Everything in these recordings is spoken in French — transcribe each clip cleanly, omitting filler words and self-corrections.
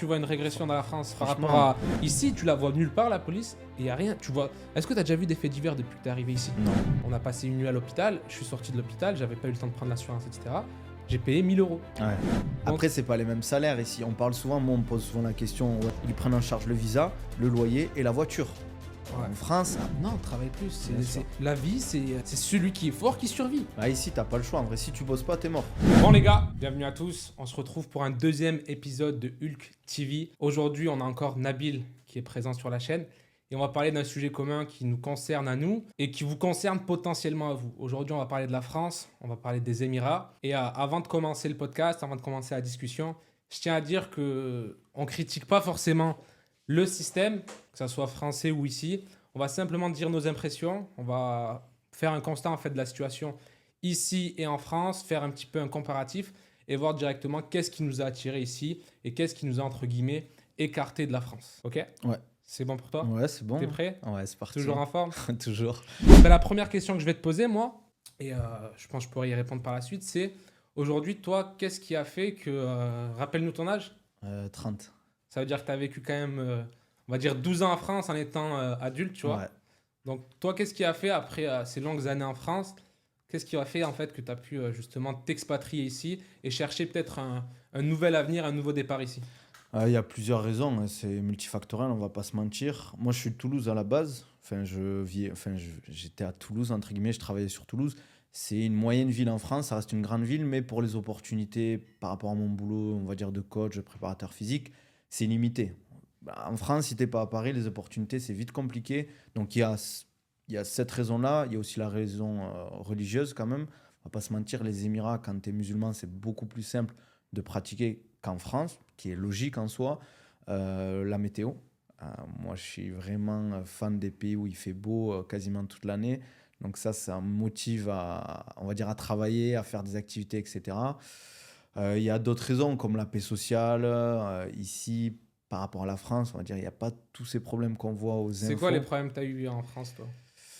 tu vois une régression dans la France par rapport à ici, tu la vois nulle part la police et y a rien. Tu vois. Est-ce que tu as déjà vu des faits divers depuis que tu es arrivé ici? Non. On a passé une nuit à l'hôpital, je suis sorti de l'hôpital, j'avais pas eu le temps de prendre l'assurance, etc. J'ai payé 1 000 euros. Ouais. Après, c'est pas les mêmes salaires ici. On parle souvent, moi on me pose souvent la question, ouais, ils prennent en charge le visa, le loyer et la voiture. Ouais. En France, Non, travaille plus. Bien sûr. La vie, c'est celui qui est fort qui survit. bah ici t'as pas le choix. En vrai, si tu bosses pas, t'es mort. Bon les gars, bienvenue à tous. On se retrouve pour un deuxième épisode de Hulk TV. Aujourd'hui, on a encore Nabil qui est présent sur la chaîne. Et on va parler d'un sujet commun qui nous concerne à nous et qui vous concerne potentiellement à vous. Aujourd'hui, on va parler de la France, on va parler des Émirats. Et avant de commencer le podcast, avant de commencer la discussion, je tiens à dire qu'on ne critique pas forcément le système, que ce soit français ou ici. On va simplement dire nos impressions. On va faire un constat en fait de la situation ici et en France, faire un petit peu un comparatif et voir directement qu'est-ce qui nous a attirés ici et qu'est-ce qui nous a entre guillemets écartés de la France. Ok ? Ouais. C'est bon pour toi ? Ouais, c'est bon. T'es prêt ? Ouais, c'est parti. Toujours en forme ? Toujours. La première question que je vais te poser, moi, et je pense que je pourrais y répondre par la suite, c'est aujourd'hui, toi, qu'est-ce qui a fait que... rappelle-nous ton âge. 30. Ça veut dire que tu as vécu quand même, on va dire, 12 ans en France en étant adulte, tu vois. Ouais. Donc, toi, qu'est-ce qui a fait, après ces longues années en France, qu'est-ce qui a fait, en fait, que tu as pu justement t'expatrier ici et chercher peut-être un nouvel avenir, un nouveau départ ici ? Il y a plusieurs raisons, hein. C'est multifactoriel, on va pas se mentir. Moi, je suis de Toulouse à la base. J'étais à Toulouse, entre guillemets, je travaillais sur Toulouse. C'est une moyenne ville en France, ça reste une grande ville, mais pour les opportunités par rapport à mon boulot, on va dire de coach, de préparateur physique, c'est limité. En France, si t'es pas à Paris, les opportunités, c'est vite compliqué. Donc, il y a cette raison-là. Il y a aussi la raison religieuse, quand même. On va pas se mentir, les Émirats, quand tu es musulman, c'est beaucoup plus simple de pratiquer qu'en France, qui est logique en soi. La météo. Moi, je suis vraiment fan des pays où il fait beau quasiment toute l'année. Donc ça me motive on va dire, à travailler, à faire des activités, etc. Il y a d'autres raisons, comme la paix sociale. Ici, par rapport à la France, on va dire, il n'y a pas tous ces problèmes qu'on voit aux infos. C'est quoi les problèmes que tu as eu en France, toi ?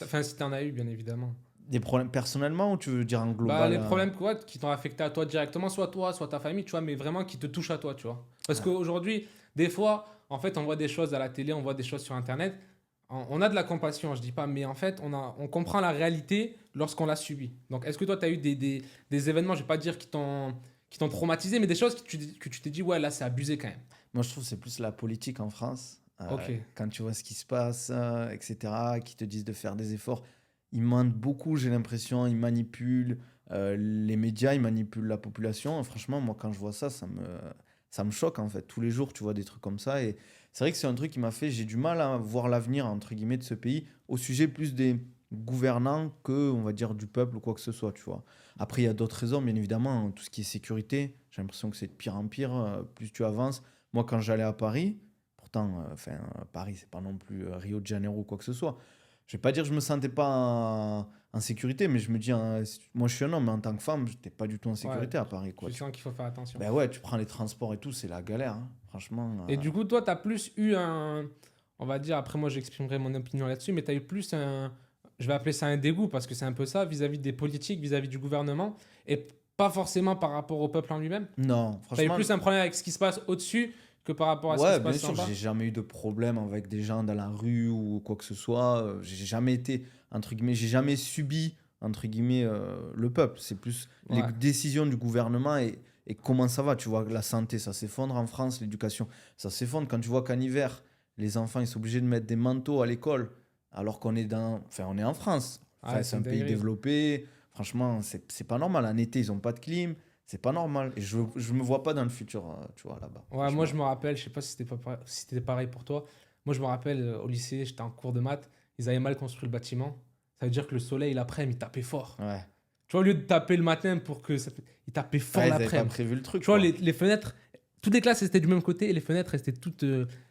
Enfin, si tu en as eu, bien évidemment. Des problèmes personnellement ou tu veux dire en global? Les problèmes quoi, qui t'ont affecté à toi directement, soit toi, soit ta famille, tu vois, mais vraiment qui te touchent à toi, tu vois. Parce qu'aujourd'hui, des fois, en fait, on voit des choses à la télé, on voit des choses sur Internet. On a de la compassion, je dis pas, mais en fait, on comprend la réalité lorsqu'on l'a subi. Donc, est-ce que toi, tu as eu des événements, je vais pas dire qui t'ont traumatisé, mais des choses que tu t'es dit, ouais, là, c'est abusé quand même. Moi, je trouve que c'est plus la politique en France. Ok. Quand tu vois ce qui se passe, etc., qui te disent de faire des efforts, ils mentent beaucoup, j'ai l'impression, ils manipulent les médias, ils manipulent la population. Franchement, moi, quand je vois ça, ça me choque, en fait. Tous les jours, tu vois des trucs comme ça. Et c'est vrai que c'est un truc qui m'a fait... J'ai du mal à voir l'avenir, entre guillemets, de ce pays, au sujet plus des gouvernants que, on va dire, du peuple ou quoi que ce soit, tu vois. Après, il y a d'autres raisons, bien évidemment. Tout ce qui est sécurité, j'ai l'impression que c'est de pire en pire, plus tu avances. Moi, quand j'allais à Paris, pourtant, Paris, c'est pas non plus Rio de Janeiro ou quoi que ce soit. Je vais pas dire que je me sentais pas en sécurité, mais je me dis, moi je suis un homme, mais en tant que femme, je n'étais pas du tout en sécurité à Paris, quoi. Tu sens qu'il faut faire attention. Ben ouais, tu prends les transports et tout, c'est la galère, hein. Franchement. Et du coup, toi, tu as plus eu on va dire, après moi j'exprimerai mon opinion là-dessus, mais tu as eu plus je vais appeler ça un dégoût, parce que c'est un peu ça, vis-à-vis des politiques, vis-à-vis du gouvernement, et pas forcément par rapport au peuple en lui-même. Non, Tu as eu franchement. plus un problème avec ce qui se passe au-dessus que par rapport à ce qui Ouais, se bien passe en sûr, bas. j'ai jamais eu de problème avec des gens dans la rue ou quoi que ce soit. J'ai jamais été, entre guillemets, j'ai jamais subi, entre guillemets, le peuple. C'est plus les Ouais. décisions du gouvernement et comment ça va. Tu vois, la santé, ça s'effondre en France, l'éducation, ça s'effondre. Quand tu vois qu'en hiver, les enfants, ils sont obligés de mettre des manteaux à l'école, alors qu'on est on est en France. Enfin, Ouais, c'est un une pays dinguerie. développé. Franchement, c'est pas normal. En été, ils ont pas de clim. C'est pas normal. Et je me vois pas dans le futur, tu vois, là-bas. Ouais, moi Franchement. je me rappelle, je sais pas si c'était pareil pour toi. Moi je me rappelle au lycée, j'étais en cours de maths, ils avaient mal construit le bâtiment. Ça veut dire que le soleil l'après-midi, il tapait fort. Ouais. Tu vois, au lieu de taper le matin pour que il tapait fort Ouais, ils avaient pas l'après-midi. prévu le truc. Tu vois, quoi. les fenêtres, toutes les classes étaient du même côté et les fenêtres restaient toutes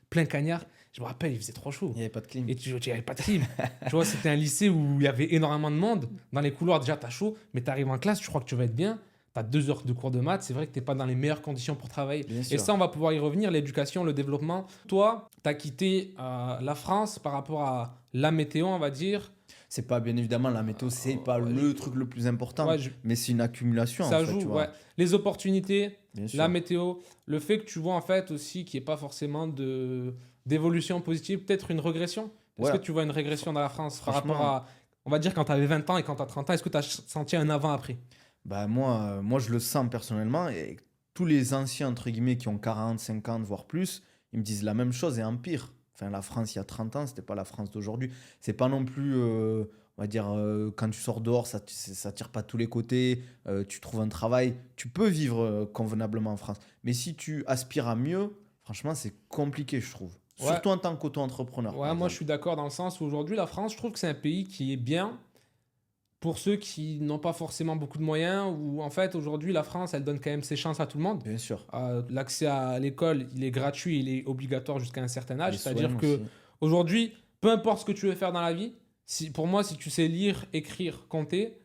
plein cagnard. Je me rappelle, il faisait trop chaud. Il n'y avait pas de clim. Et tu n'avais pas de clim. Tu vois, c'était un lycée où il y avait énormément de monde. Dans les couloirs, déjà, t'as chaud, mais t'arrives en classe, tu crois que tu vas être bien. T'as 2 heures de cours de maths, c'est vrai que t'es pas dans les meilleures conditions pour travailler. Bien Et sûr. ça, on va pouvoir y revenir, l'éducation, le développement. Toi, t'as quitté la France par rapport à la météo, on va dire. C'est pas, bien évidemment, la météo, c'est pas le truc le plus important, Ouais, mais c'est une accumulation, en ça fait, joue, tu ouais. vois. Les opportunités, Bien la sûr. météo, le fait que tu vois en fait aussi qu'il n'y ait pas forcément d'évolution positive, peut-être une régression. Est-ce Ouais, que tu vois une fr- régression dans la France par rapport franchement, à, on va dire, quand tu avais 20 ans et quand tu as 30 ans, est-ce que tu as senti un avant-après? bah moi, je le sens personnellement, et tous les anciens, entre guillemets, qui ont 40, 50, voire plus, ils me disent la même chose et en pire. Enfin, la France, il y a 30 ans, c'était pas la France d'aujourd'hui. C'est pas non plus, on va dire, quand tu sors dehors, ça tire pas de tous les côtés, tu trouves un travail, tu peux vivre convenablement en France. Mais si tu aspires à mieux, franchement, c'est compliqué, je trouve. Ouais, Surtout en tant qu'auto-entrepreneur, par ouais, moi je exemple. suis d'accord dans le sens où aujourd'hui la France, je trouve que c'est un pays qui est bien pour ceux qui n'ont pas forcément beaucoup de moyens, ou en fait aujourd'hui la France, elle donne quand même ses chances à tout le monde. Bien sûr. L'accès à l'école, il est gratuit, il est obligatoire jusqu'à un certain âge. Les soins C'est-à-dire que aussi. aujourd'hui, peu importe ce que tu veux faire dans la vie, si, pour moi, si tu sais lire, écrire, compter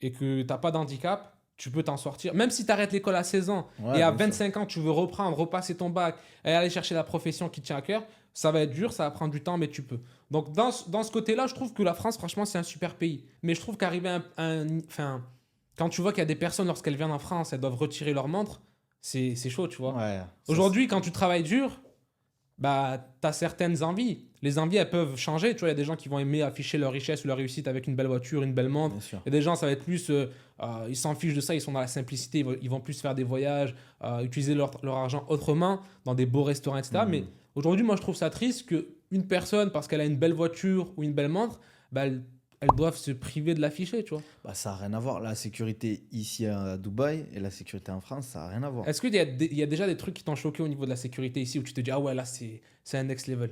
et que tu n'as pas d'handicap, tu peux t'en sortir. Même si tu arrêtes l'école à 16 ans et Ouais, à bien sûr. 25 ans, tu veux reprendre, repasser ton bac et aller chercher la profession qui te tient à cœur, ça va être dur, ça va prendre du temps, mais tu peux. Donc dans ce côté-là, je trouve que la France, franchement, c'est un super pays. Mais je trouve qu'arriver enfin, quand tu vois qu'il y a des personnes, lorsqu'elles viennent en France, elles doivent retirer leur montre, c'est chaud, tu vois. Ouais, ça, Aujourd'hui, quand tu travailles dur, bah, tu as certaines envies. Les envies, elles peuvent changer. Tu vois, il y a des gens qui vont aimer afficher leur richesse ou leur réussite avec une belle voiture, une belle montre. bien sûr. Il y a des gens, ça va être plus. Ils s'en fichent de ça, ils sont dans la simplicité. Ils vont plus faire des voyages, utiliser leur argent autrement, dans des beaux restaurants, etc. Mais Mhm. aujourd'hui, moi, je trouve ça triste qu'une personne, parce qu'elle a une belle voiture ou une belle montre, bah, elles doivent se priver de l'afficher, tu vois. Bah, ça n'a rien à voir. La sécurité ici à Dubaï et la sécurité en France, ça n'a rien à voir. Est-ce qu'il y a déjà des trucs qui t'ont choqué au niveau de la sécurité ici où tu te dis, ah ouais, là, c'est un next level.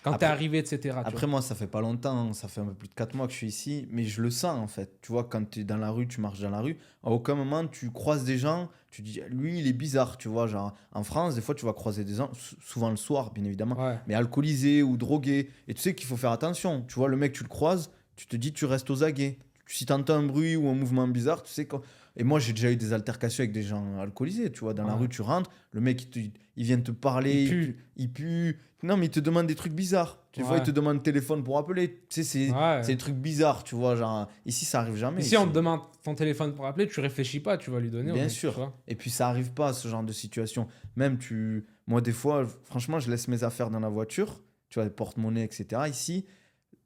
Quand t'es Après, arrivé, etc. Tu vois. après, moi, ça fait pas longtemps, ça fait un peu plus de 4 mois que je suis ici, mais je le sens en fait. Tu vois, quand tu es dans la rue, tu marches dans la rue, à aucun moment tu croises des gens, tu dis, lui, il est bizarre, tu vois. Genre, en France, des fois, tu vas croiser des gens, souvent le soir, bien évidemment, Ouais. mais alcoolisés ou drogués. Et tu sais qu'il faut faire attention. Tu vois, le mec, tu le croises, tu te dis, tu restes aux aguets. Si tu entends un bruit ou un mouvement bizarre, tu sais quand. Et moi, j'ai déjà eu des altercations avec des gens alcoolisés, tu vois. Dans la Ouais. rue, tu rentres, le mec, il vient te parler, Il il pue. pue, il pue. Non, mais il te demande des trucs bizarres. Tu vois, il Ouais. te demande le téléphone pour appeler. Tu sais, c'est Ouais. des trucs bizarres, tu vois. Genre, ici, ça arrive jamais. Ici, on Ici. te demande ton téléphone pour appeler, tu réfléchis pas, tu vas lui donner au Bien mec, tu sûr. vois. Et puis, ça arrive pas, ce genre de situation. Même, moi, des fois, franchement, je laisse mes affaires dans la voiture, tu vois, porte-monnaie, etc. Ici,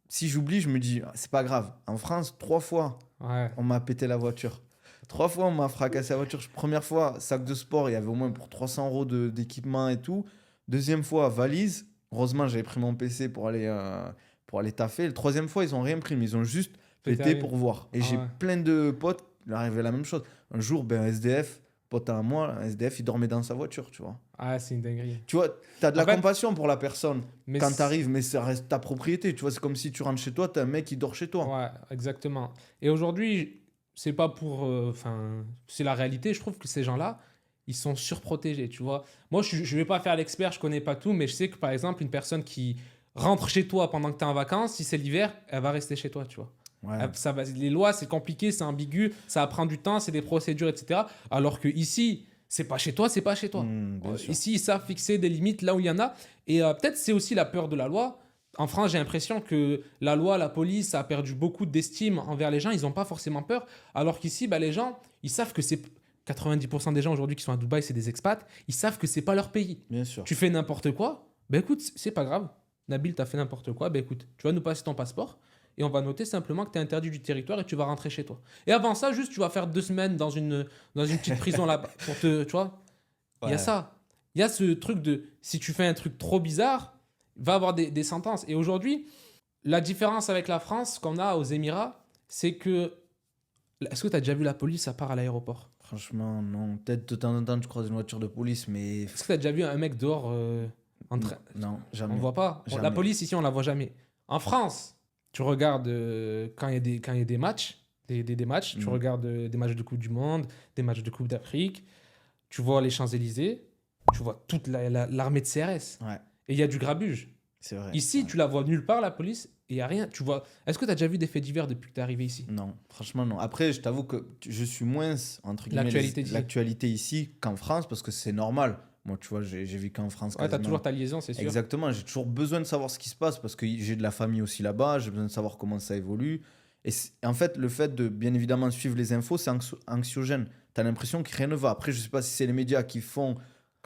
si j'oublie, je me dis, ah, c'est pas grave. En France, 3 fois, Ouais. on m'a pété la voiture. 3 fois, on m'a fracassé la voiture. Première fois, sac de sport, il y avait au moins pour 300 euros d'équipement et tout. Deuxième fois, valise. Heureusement, j'avais pris mon PC pour aller taffer. La troisième fois, ils ont rien pris, mais ils ont juste Pété pété la vie. pour voir. Et Ah j'ai ouais. plein de potes, il arrivait la même chose. Un jour, ben, un SDF, pote à moi, un SDF, il dormait dans sa voiture, tu vois. Ah, c'est une dinguerie. Tu vois, tu as de En la fait, compassion pour la personne mais quand tu arrives, mais ça reste ta propriété. Tu vois, c'est comme si tu rentres chez toi, tu as un mec qui dort chez toi. ouais, exactement. Et aujourd'hui, c'est pas pour. Enfin, c'est la réalité. Je trouve que ces gens-là, ils sont surprotégés, tu vois. Moi, je vais pas faire l'expert, je connais pas tout, mais je sais que par exemple, une personne qui rentre chez toi pendant que tu es en vacances, si c'est l'hiver, elle va rester chez toi, tu vois. Ouais, Les lois, c'est compliqué, c'est ambigu, ça prend du temps, c'est des procédures, etc. Alors que ici, c'est pas chez toi, c'est pas chez toi. bien sûr. Ici, ils savent fixer des limites là où il y en a. Et peut-être c'est aussi la peur de la loi. En France, j'ai l'impression que la loi, la police, ça a perdu beaucoup d'estime envers les gens. Ils n'ont pas forcément peur. Alors qu'ici, bah, les gens, ils savent que c'est 90% des gens aujourd'hui qui sont à Dubaï, c'est des expats. Ils savent que c'est pas leur pays. Bien sûr. Tu fais n'importe quoi, ben écoute, c'est pas grave. Nabil, t'as fait n'importe quoi, ben écoute, tu vas nous passer ton passeport et on va noter simplement que tu es interdit du territoire et tu vas rentrer chez toi. Et avant ça, juste, tu vas faire 2 semaines dans une petite prison là-bas pour te. Tu vois, il y a Ouais. ça. Il y a ce truc de si tu fais un truc trop bizarre, va avoir des sentences. Et aujourd'hui, la différence avec la France qu'on a aux Émirats, c'est que. Est-ce que tu as déjà vu la police à part à l'aéroport? Franchement, non. Peut-être de temps en temps, tu croises une voiture de police, mais Est-ce que tu as déjà vu un mec dehors en train. non, On jamais. ne voit pas. La Jamais. police, ici, on la voit jamais. En France, tu regardes quand il y a des matchs, des matchs, tu Mhm. regardes des matchs de Coupe du Monde, des matchs de Coupe d'Afrique, tu vois les Champs-Élysées, tu vois toute l'armée de CRS. Ouais, Et il y a du grabuge. c'est vrai. Ici, Ouais. tu la vois nulle part, la police, et il n'y a rien. Tu vois. Est-ce que tu as déjà vu des faits divers depuis que tu es arrivé ici? Non, franchement, non. Après, je t'avoue que je suis moins, entre guillemets, L'actualité d'ici. l'actualité ici qu'en France, parce que c'est normal. Moi, tu vois, j'ai vécu en France Ouais, t'as quasiment. toujours ta liaison, c'est sûr. Exactement, j'ai toujours besoin de savoir ce qui se passe parce que j'ai de la famille aussi là-bas, j'ai besoin de savoir comment ça évolue. Et en fait, le fait de bien évidemment suivre les infos, c'est anxiogène. Tu as l'impression que rien ne va. Après, je sais pas si c'est les médias qui font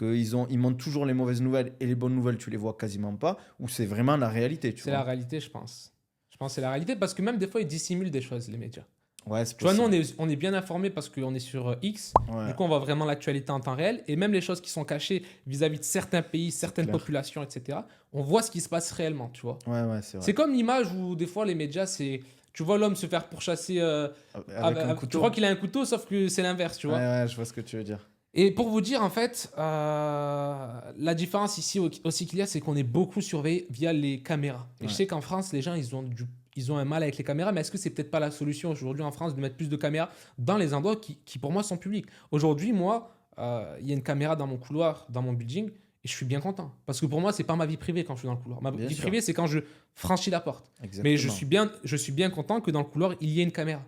ils montrent toujours les mauvaises nouvelles et les bonnes nouvelles, tu les vois quasiment pas, ou c'est vraiment la réalité, tu C'est vois. la réalité, je pense. Je pense que c'est la réalité parce que même des fois, ils dissimulent des choses, les médias. Ouais, c'est Tu vois, nous, possible. on est bien informés parce qu'on est sur X. Ouais, Du coup, on voit vraiment l'actualité en temps réel. Et même les choses qui sont cachées vis-à-vis de certains pays, certaines clair. populations, etc., on voit ce qui se passe réellement, tu vois. ouais, c'est vrai. C'est comme l'image où des fois, les médias, c'est... Tu vois l'homme se faire pourchasser... Avec un tu couteau. crois qu'il a un couteau, sauf que c'est l'inverse, tu vois. Ouais, je vois ce que tu veux dire. Et pour vous dire, en fait, la différence ici aussi qu'il y a, c'est qu'on est beaucoup surveillé via les caméras. Et Ouais. je sais qu'en France, les gens, ils ont un mal avec les caméras, mais est-ce que c'est peut-être pas la solution aujourd'hui en France de mettre plus de caméras dans les endroits qui pour moi, sont publics? Aujourd'hui, moi, il y a une caméra dans mon couloir, dans mon building, et je suis bien content. Parce que pour moi, c'est pas ma vie privée quand je suis dans le couloir. Ma Bien vie sûr. privée, c'est quand je franchis la porte. Exactement. Mais je suis bien content que dans le couloir, il y ait une caméra.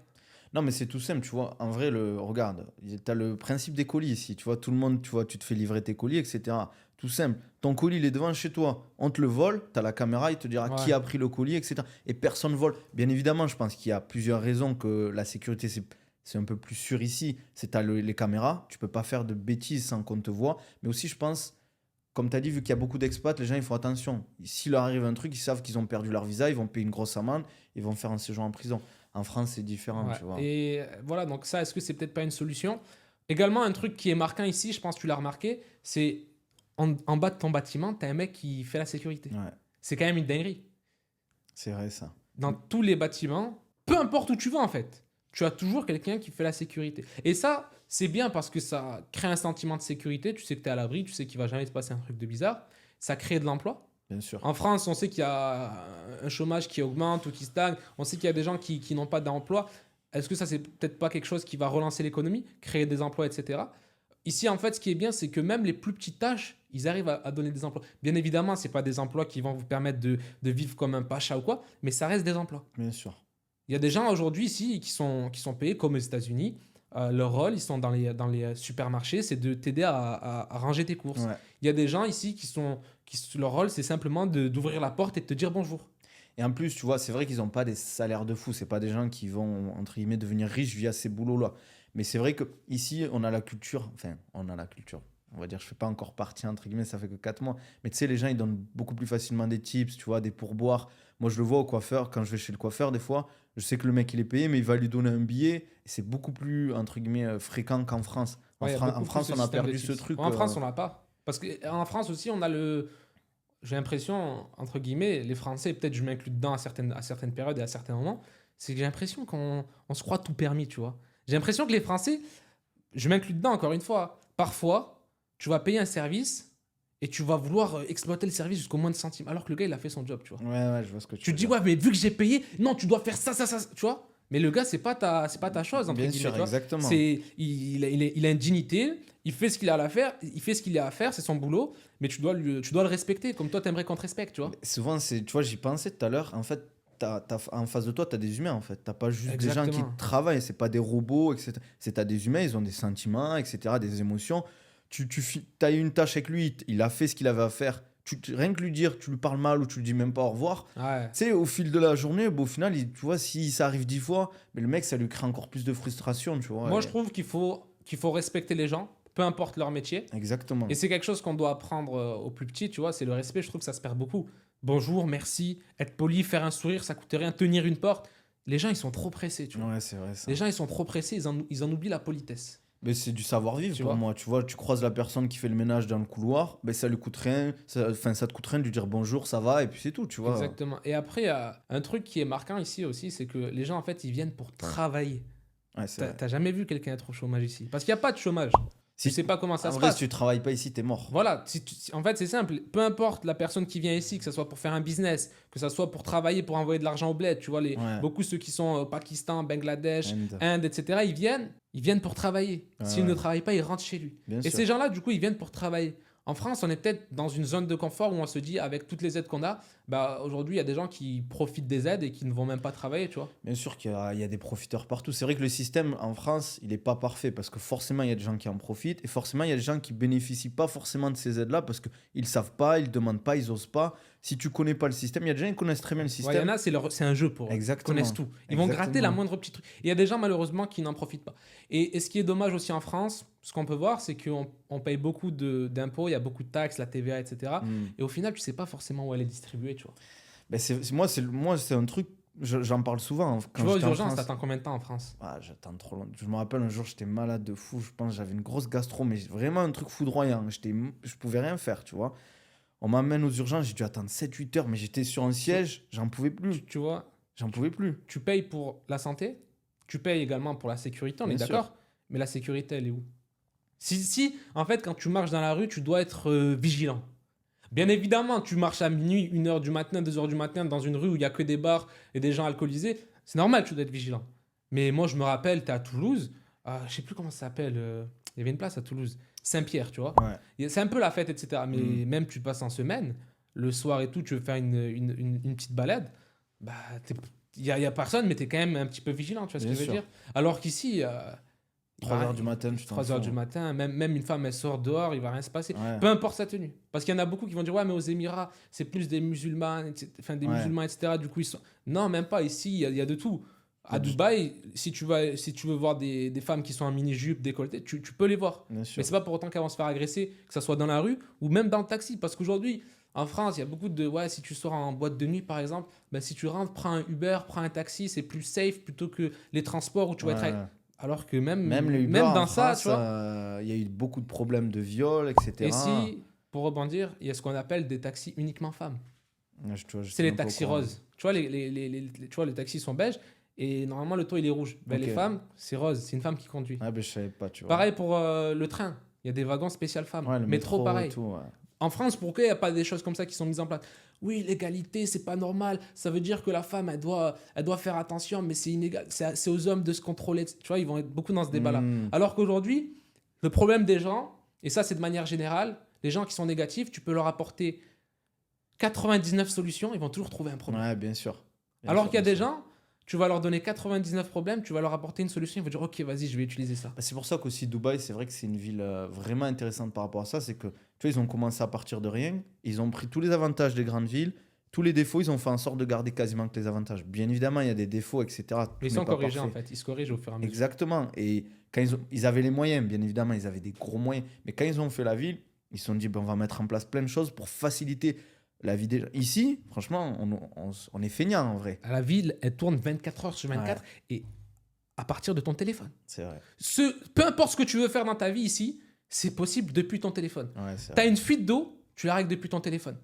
Non, mais c'est tout simple, tu vois. En vrai, regarde, tu as le principe des colis ici. Tu vois, tout le monde, tu vois, tu te fais livrer tes colis, etc. Tout simple. Ton colis, il est devant chez toi. On te le vole, tu as la caméra, il te dira qui Ouais. a pris le colis, etc. Et personne vole. Bien évidemment, je pense qu'il y a plusieurs raisons que la sécurité, c'est un peu plus sûr ici. C'est les caméras. Tu peux pas faire de bêtises sans qu'on te voit. Mais aussi, je pense, comme tu as dit, vu qu'il y a beaucoup d'expats, les gens, ils font attention. S'il leur arrive un truc, ils savent qu'ils ont perdu leur visa, ils vont payer une grosse amende, ils vont faire un séjour en prison. En France, c'est différent, Ouais. tu vois. Et voilà, donc ça, est-ce que c'est peut-être pas une solution? Également, un truc qui est marquant ici, je pense que tu l'as remarqué, c'est en bas de ton bâtiment, tu as un mec qui fait la sécurité. Ouais, C'est quand même une dinguerie. c'est vrai ça. Dans tous les bâtiments, peu importe où tu vas en fait, tu as toujours quelqu'un qui fait la sécurité. Et ça, c'est bien parce que ça crée un sentiment de sécurité. Tu sais que tu es à l'abri, tu sais qu'il va jamais se passer un truc de bizarre. Ça crée de l'emploi. Bien sûr. En France, on sait qu'il y a un chômage qui augmente ou qui stagne. On sait qu'il y a des gens qui n'ont pas d'emploi. Est-ce que ça, c'est peut-être pas quelque chose qui va relancer l'économie, créer des emplois, etc. Ici, en fait, ce qui est bien, c'est que même les plus petites tâches, ils arrivent à donner des emplois. Bien évidemment, ce pas des emplois qui vont vous permettre de vivre comme un pacha ou quoi, mais ça reste des emplois. Bien sûr. Il y a des gens aujourd'hui ici qui sont payés comme aux États-Unis. Leur rôle, ils sont dans les supermarchés, c'est de t'aider à ranger tes courses. Ouais. Il y a des gens ici leur rôle, c'est simplement d'ouvrir la porte et de te dire bonjour. Et en plus, tu vois, c'est vrai qu'ils n'ont pas des salaires de fou. C'est pas des gens qui vont, entre guillemets, devenir riches via ces boulots-là. Mais c'est vrai qu'ici, on a la culture. Enfin, on a la culture. On va dire, je ne fais pas encore partie, entre guillemets, ça fait que 4 mois. Mais tu sais, les gens, ils donnent beaucoup plus facilement des tips, tu vois, des pourboires. Moi, je le vois au coiffeur. Quand je vais chez le coiffeur, des fois, je sais que le mec, il est payé, mais il va lui donner un billet. Et c'est beaucoup plus, entre guillemets, fréquent qu'en France. Ouais, il y a beaucoup En plus France, ce on a système de perdu ce tips. truc. En France, on l'a pas. Parce qu'en France aussi, on a j'ai l'impression, entre guillemets, les Français, peut-être je m'inclus dedans à certaines périodes et à certains moments, c'est que j'ai l'impression qu'on se croit tout permis, tu vois. J'ai l'impression que les Français, je m'inclus dedans encore une fois, parfois, tu vas payer un service et tu vas vouloir exploiter le service jusqu'au moins de centimes, alors que le gars, il a fait son job, tu vois. Ouais, je vois ce que tu Tu veux te dis, dire. ouais, mais vu que j'ai payé, non, tu dois faire ça, tu vois. Mais le gars, c'est pas ta chose, entre Bien guillemets, sûr, tu vois. exactement. Il a une dignité, il fait ce qu'il a à faire, il fait ce qu'il a à faire, c'est son boulot, mais tu dois le respecter, comme toi, t'aimerais qu'on te respecte, tu vois. Souvent, tu vois, j'y pensais tout à l'heure. En fait, en face de toi, tu as des humains. En fait, tu pas juste des gens qui Exactement. travaillent. C'est pas des robots, etc. Tu as des humains, ils ont des sentiments, etc., des émotions. Tu as eu une tâche avec lui, il a fait ce qu'il avait à faire. Rien que lui dire, tu lui parles mal ou tu lui dis même pas au revoir. Ouais. Tu sais, au fil de la journée, au final, tu vois, si ça arrive 10 fois, mais le mec, ça lui crée encore plus de frustration, tu vois. Moi, je trouve qu'il faut respecter les gens, peu importe leur métier. Exactement. Et c'est quelque chose qu'on doit apprendre aux plus petits, tu vois, c'est le respect, je trouve que ça se perd beaucoup. Bonjour, merci, être poli, faire un sourire, ça coûte rien, tenir une porte. Les gens, ils sont trop pressés, tu vois. Ouais, c'est vrai ça. Les gens, ils sont trop pressés, ils en oublient la politesse. Mais c'est du savoir-vivre Tu pour vois. moi. Tu vois, tu croises la personne qui fait le ménage dans le couloir, ben ça lui coûte rien. Ça te coûte rien de lui dire bonjour, ça va, et puis c'est tout, tu vois. Exactement. Et après, il y a un truc qui est marquant ici aussi, c'est que les gens, en fait, ils viennent pour travailler. Ouais, c'est vrai. T'as jamais vu quelqu'un être au chômage ici? Parce qu'il n'y a pas de chômage. Si Tu sais pas comment ça En se vrai, passe. si tu travailles pas ici, t'es mort. Voilà, en fait, c'est simple. Peu importe la personne qui vient ici, que ce soit pour faire un business, que ce soit pour travailler, pour envoyer de l'argent au bled, tu vois, Ouais. beaucoup ceux qui sont au Pakistan, Bangladesh, And- Inde, etc., ils viennent pour travailler. Ouais, S'ils ouais. ne travaillent pas, ils rentrent chez lui. Bien Et sûr. ces gens-là, du coup, ils viennent pour travailler. En France, on est peut-être dans une zone de confort où on se dit, avec toutes les aides qu'on a, bah, aujourd'hui, il y a des gens qui profitent des aides et qui ne vont même pas travailler, tu vois. Bien sûr qu'il y a des profiteurs partout. C'est vrai que le système en France, il n'est pas parfait parce que forcément, il y a des gens qui en profitent et forcément, il y a des gens qui bénéficient pas forcément de ces aides-là parce qu'ils ne savent pas, ils ne demandent pas, ils osent pas. Si tu connais pas le système, il y a des gens qui connaissent très bien le Ouais, il y en système. a, c'est un jeu pour eux. Ils connaissent Exactement. tout. Ils vont gratter la Exactement. moindre petit truc. Et il y a des gens, malheureusement, qui n'en profitent pas. Et ce qui est dommage aussi en France, ce qu'on peut voir, c'est qu'on paye beaucoup d'impôts, il y a beaucoup de taxes, la TVA, etc. Hmm. Et au final, tu sais pas forcément où elle est distribuée, tu vois. Ben moi, c'est un truc, j'en parle souvent Tu quand vois, aux j'étais en urgences, France. t'attends combien de temps en France? Ah, j'attends trop longtemps. Je me rappelle un jour, j'étais malade de fou. Je pense que j'avais une grosse gastro, mais vraiment un truc foudroyant. Je pouvais rien faire, tu vois. On m'amène aux urgences, j'ai dû attendre 7 8 heures, mais j'étais sur un siège, j'en pouvais plus. Tu vois, J'en pouvais plus. tu payes pour la santé, tu payes également pour la sécurité, on est Bien sûr. d'accord? Mais la sécurité, elle est où? Si, en fait, quand tu marches dans la rue, tu dois être vigilant. Bien évidemment, tu marches à minuit, 1h du matin, 2h du matin, dans une rue où il n'y a que des bars et des gens alcoolisés, c'est normal, tu dois être vigilant. Mais moi, je me rappelle, tu es à Toulouse, je sais plus comment ça s'appelle, il y avait une place à Toulouse, Saint-Pierre, tu vois. Ouais. C'est un peu la fête, etc. Mais Mm. même tu passes en semaine, le soir et tout, tu veux faire une petite balade, bah, il n'y a personne, mais tu es quand même un petit peu vigilant, tu vois ce que Bien je veux sûr. dire? Alors qu'ici, 3 heures du matin, tu t'en 3 heures fous. du matin, même une femme, elle sort dehors, il va rien se passer. Ouais. Peu importe sa tenue. Parce qu'il y en a beaucoup qui vont dire, ouais, mais aux Émirats, c'est plus des musulmans, enfin, des Ouais. musulmans, etc. Du coup, ils sont. Non, même pas. Ici, il y a de tout. Il y a À du- Dubaï, si tu veux voir des femmes qui sont en mini-jupe, décolletées, tu peux les voir. Bien sûr. Mais c'est pas pour autant qu'elles vont se faire agresser, que ça soit dans la rue ou même dans le taxi. Parce qu'aujourd'hui, en France, il y a beaucoup de. Ouais, si tu sors en boîte de nuit, par exemple, ben, si tu rentres, prends un Uber, prends un taxi, c'est plus safe plutôt que les transports où tu vas être. Ouais. Alors que même, Même les Uber même en dans ça, France, tu vois. il y a eu beaucoup de problèmes de viol, etc. Et si, pour rebondir, il y a ce qu'on appelle des taxis uniquement femmes. Tu vois, je C'est sais les même pas au taxis courant. roses. Tu vois, tu vois, les taxis sont beiges et normalement le toit il est rouge. Ben, Ok. Les femmes, c'est rose. C'est une femme qui conduit. Ah, ben, je savais pas, tu vois. Pareil pour le train. Il y a des wagons spécial femmes. Ouais, le Métro, métro, pareil. et tout, ouais. En France, pourquoi il n'y a pas des choses comme ça qui sont mises en place? Oui, l'égalité, c'est pas normal. Ça veut dire que la femme, elle doit faire attention, mais c'est inégal. C'est aux hommes de se contrôler. Tu vois, ils vont être beaucoup dans ce débat-là. Hmm. Alors qu'aujourd'hui, le problème des gens, et ça c'est de manière générale, les gens qui sont négatifs, tu peux leur apporter 99 solutions, ils vont toujours trouver un problème. Ouais, bien sûr. Bien Alors sûr, qu'il y a bien des sûr. gens, tu vas leur donner 99 problèmes, tu vas leur apporter une solution, ils vont dire ok, vas-y, je vais utiliser ça. Bah, c'est pour ça qu'aussi Dubaï, c'est vrai que c'est une ville vraiment intéressante par rapport à ça. C'est que, tu vois, ils ont commencé à partir de rien. Ils ont pris tous les avantages des grandes villes, tous les défauts, ils ont fait en sorte de garder quasiment que les avantages. Bien évidemment, il y a des défauts, etc. Tout Mais ils n'est sont pas corrigés en parfait. fait, ils se corrigent au fur et à mesure. Exactement. Et quand ils avaient les moyens, bien évidemment, ils avaient des gros moyens. Mais quand ils ont fait la ville, ils se sont dit, ben, on va mettre en place plein de choses pour faciliter la vie des gens. Ici, franchement, on est feignants en vrai. La ville, elle tourne 24 heures sur 24 et à partir de ton téléphone. C'est vrai. Peu importe ce que tu veux faire dans ta vie ici, c'est possible depuis ton téléphone. Ouais, c'est Tu as vrai. une fuite d'eau, tu la règles depuis ton téléphone.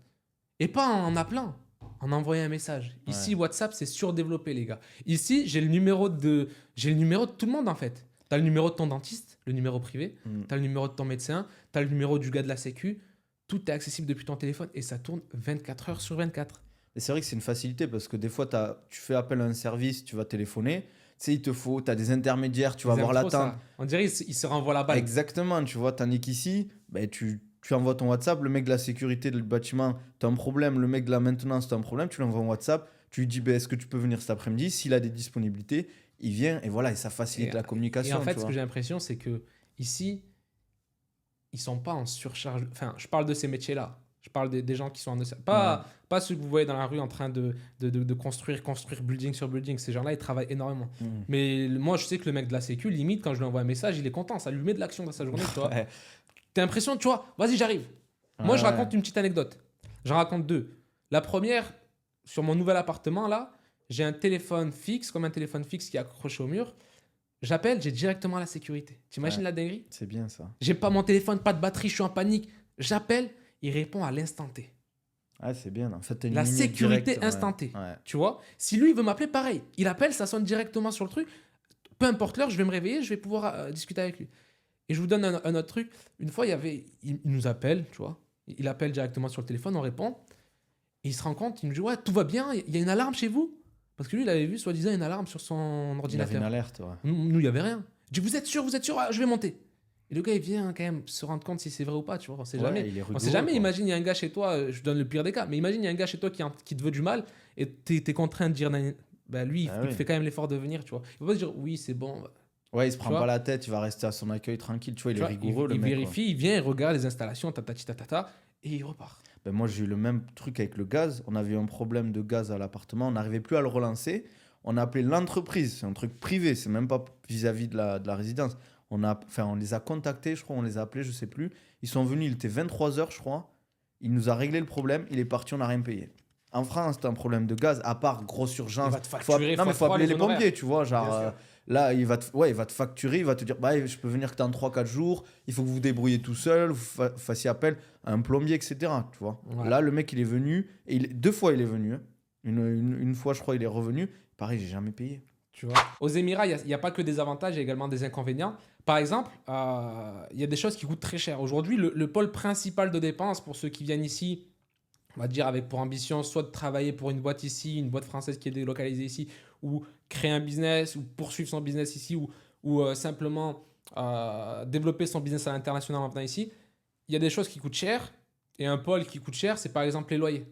Et pas en appelant, en envoyant un message. Ici, Ouais. WhatsApp, c'est surdéveloppé, les gars. Ici, j'ai le numéro de tout le monde, en fait. Tu as le numéro de ton dentiste, le numéro privé. Mm. Tu as le numéro de ton médecin. Tu as le numéro du gars de la Sécu. Tout est accessible depuis ton téléphone et ça tourne 24 heures sur 24. Et c'est vrai que c'est une facilité parce que des fois, tu fais appel à un service, tu vas téléphoner. Tu sais, tu as des intermédiaires, tu vas Ils voir aiment trop l'attente. ça. On dirait qu'ils se renvoient la balle. Exactement, tu vois, tandis qu'ici, ben, tu envoies ton WhatsApp, le mec de la sécurité du bâtiment, tu as un problème, le mec de la maintenance, tu as un problème, tu lui envoies un WhatsApp, tu lui dis, ben, est-ce que tu peux venir cet après-midi? S'il a des disponibilités, il vient et voilà, et ça facilite Et- la Et communication. en fait, tu ce vois. que j'ai l'impression, c'est que ici, ils sont pas en surcharge. Enfin, je parle de ces métiers-là. Je parle des gens qui sont en pas ceux que vous voyez dans la rue en train de construire building sur building. Ces gens-là, ils travaillent énormément. Mm. Mais moi, je sais que le mec de la Sécu, limite, quand je lui envoie un message, il est content. Ça lui met de l'action dans sa journée, tu vois. Ouais. T'as l'impression, tu vois, vas-y, j'arrive. Moi, je Ouais. raconte une petite anecdote. J'en raconte deux. La première, sur mon nouvel appartement, là, j'ai un téléphone fixe, comme un téléphone fixe qui est accroché au mur. J'appelle, j'ai directement la sécurité. T'imagines Ouais. la dinguerie? C'est bien ça. J'ai pas mon téléphone, pas de batterie, je suis en panique. J'appelle, il répond à l'instant T. Ouais, c'est bien. En fait, t'as une La ligne sécurité directe, ouais. instant T. Ouais. Tu vois? Si lui, il veut m'appeler, pareil. Il appelle, ça sonne directement sur le truc. Peu importe l'heure, je vais me réveiller, je vais pouvoir discuter avec lui. Et je vous donne un autre truc. Une fois, il nous appelle, tu vois. Il appelle directement sur le téléphone, on répond. Et il se rend compte, il me dit, ouais, tout va bien, il y a une alarme chez vous? Parce que lui, il avait vu, soi-disant, une alarme sur son Il avait ordinateur. une alerte, ouais. Nous, il n'y avait rien. Je dis, vous êtes sûr? Ah, je vais monter. Et le gars, il vient quand même se rendre compte si c'est vrai ou pas, tu vois. On sait Ouais, jamais. il est On rigoureux, sait jamais. quoi. Imagine, il y a un gars chez toi, je donne le pire des cas, mais imagine, il y a un gars chez toi qui te veut du mal et t'es contraint de dire, bah lui, Ah il oui. fait quand même l'effort de venir, tu vois. Il va pas se dire, oui, c'est bon. Ouais, il se Tu prend vois. pas la tête, il va rester à son accueil tranquille. Tu vois, il Tu est vois, rigoureux, le il mec, quoi. vérifie, il vient, il regarde les installations, et il repart. Ben moi, j'ai eu le même truc avec le gaz. On avait eu un problème de gaz à l'appartement. On n'arrivait plus à le relancer. On a appelé l'entreprise. C'est un truc privé. C'est même pas vis-à-vis de la résidence. On les a contactés, je crois. On les a appelés, je sais plus. Ils sont venus. Il était 23h, je crois. Il nous a réglé le problème. Il est parti. On n'a rien payé. En France, t'as un problème de gaz. À part grosse Il urgence. va te facturer Non, mais faut fois 3 appeler les les honoraires. pompiers, tu vois. Genre, Bien sûr. là, il va te facturer. Il va te dire, bah, je peux venir que dans 3-4 jours. Il faut que vous vous débrouillez tout seul. Vous fassiez appel à un plombier, etc. Tu vois. Ouais. Là, le mec, il est venu. Et 2 fois, il est venu. Hein. Une fois, je crois, il est revenu. Pareil, j'ai jamais payé. Tu vois. Aux Émirats, il n'y a pas que des avantages, il y a également des inconvénients. Par exemple, il y a des choses qui coûtent très cher. Aujourd'hui, le pôle principal de dépenses pour ceux qui viennent ici, on va dire avec pour ambition, soit de travailler pour une boîte ici, une boîte française qui est délocalisée ici, ou créer un business, ou poursuivre son business ici, ou simplement développer son business à l'international en venant ici, il y a des choses qui coûtent cher. Et un pôle qui coûte cher, c'est par exemple les loyers.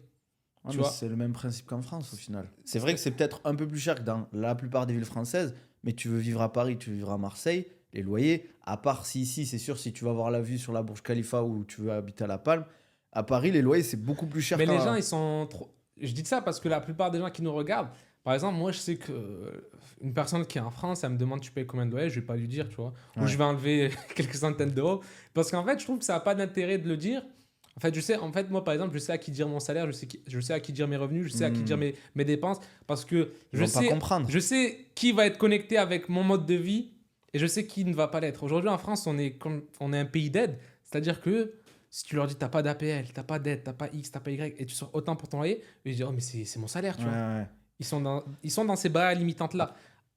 Ouais, Tu mais vois. c'est le même principe qu'en France, au final. C'est vrai que c'est peut-être un peu plus cher que dans la plupart des villes françaises. Mais tu veux vivre à Paris, tu veux vivre à Marseille. Les loyers, à part si ici, c'est sûr, si tu vas avoir la vue sur la Burj Khalifa ou tu veux habiter à La Palme, à Paris, les loyers, c'est beaucoup plus cher Mais les qu'en... gens, ils sont trop. Je dis ça parce que la plupart des gens qui nous regardent, par exemple, moi, je sais que une personne qui est en France, elle me demande tu payes combien de loyer, je vais pas lui dire, tu vois. Ou Ouais. je vais enlever quelques centaines d'euros. Parce qu'en fait, je trouve que ça n'a pas d'intérêt de le dire. En fait, moi, par exemple, je sais à qui dire mon salaire, je sais à qui dire mes revenus, je sais à qui dire mes dépenses. Parce que Ils vont pas comprendre. je sais qui va être connecté avec mon mode de vie et je sais qui ne va pas l'être. Aujourd'hui, en France, on est un pays d'aide. C'est-à-dire que si tu leur dis, t'as pas d'APL, t'as pas d'aide, t'as pas X, t'as pas Y, et tu sors autant pour ton loyer, ils disent, oh, mais c'est mon salaire, tu Ouais, vois. ouais. Ils sont dans ces barrières limitantes-là.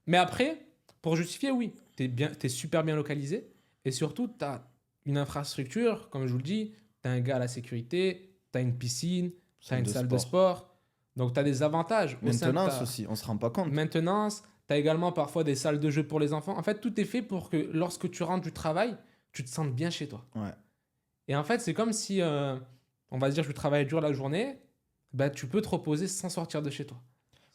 Mais après, pour justifier, oui, t'es super bien localisé. Et surtout, t'as une infrastructure, comme je vous le dis, t'as un gars à la sécurité, t'as une piscine, t'as une salle de sport. Donc, t'as des avantages. Maintenance aussi, on se rend pas compte. Maintenance, t'as également parfois des salles de jeu pour les enfants. En fait, tout est fait pour que lorsque tu rentres du travail, tu te sentes bien chez toi. Ouais. Et en fait, c'est comme si, on va dire, je travaille dur la journée, bah, tu peux te reposer sans sortir de chez toi.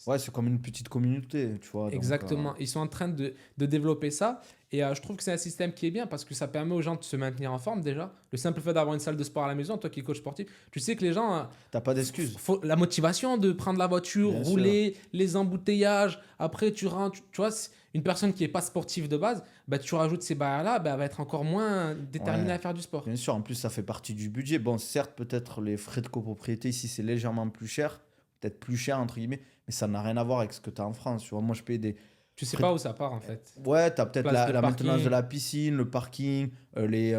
Ouais, c'est comme une petite communauté, tu vois. Exactement. Ils sont en train de développer ça. Et je trouve que c'est un système qui est bien parce que ça permet aux gens de se maintenir en forme déjà. Le simple fait d'avoir une salle de sport à la maison, toi qui es coach sportif, tu sais que les gens... T'as pas d'excuses. La motivation de prendre la voiture, Bien rouler, les embouteillages. Après, tu rentres... Tu vois, une personne qui n'est pas sportive de base, bah, tu rajoutes ces barrières-là, bah, elle va être encore moins déterminée Ouais. à faire du sport. Bien sûr, en plus, ça fait partie du budget. Bon, certes, peut-être les frais de copropriété ici, c'est légèrement plus cher. Peut-être plus cher, entre guillemets. Mais ça n'a rien à voir avec ce que tu as en France. Tu vois, moi, je paye des... Tu sais pas où ça part en fait. Ouais, tu as peut-être Place de la parking. maintenance de la piscine, le parking, les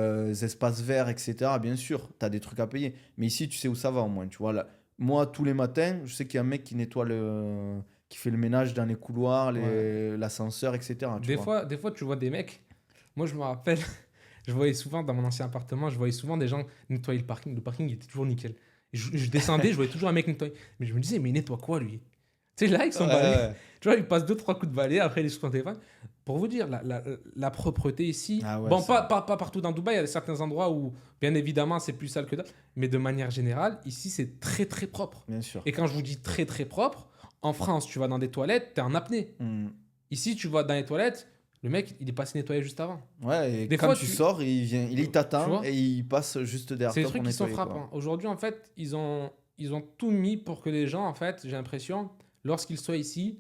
espaces verts, etc. Bien sûr, tu as des trucs à payer. Mais ici, tu sais où ça va au moins. Tu vois, là, moi, tous les matins, je sais qu'il y a un mec qui nettoie qui fait le ménage dans les couloirs, l'ascenseur, etc. Des fois, tu vois des mecs. Moi, je me rappelle, je voyais souvent dans mon ancien appartement, je voyais souvent des gens nettoyer le parking. Le parking il était toujours nickel. Et je descendais, je voyais toujours un mec nettoyer. Mais je me disais, mais il nettoie quoi lui? Tu sais, là, avec son balai. Tu vois, il passe 2-3 coups de balai, après il est sur son téléphone. Pour vous dire, la propreté ici, Ah ouais, bon, ça- pas partout dans Dubaï, il y a certains endroits où, bien évidemment, c'est plus sale que d'autres, mais de manière générale, ici, c'est très, très propre. Bien sûr. Et quand je vous dis très, très propre, en France, tu vas dans des toilettes, t'es en apnée. Ici, tu vas dans les toilettes, le mec, il est passé nettoyer juste avant. Ouais, et Des quand fois, tu tu- sors, il Tu t'attend vois et il passe juste derrière C'est des toi trucs pour qui sont nettoyer, quoi. frappants. Aujourd'hui, en fait, ils ont tout mis pour que les gens, en fait, j'ai l'impression, lorsqu'ils soient ici,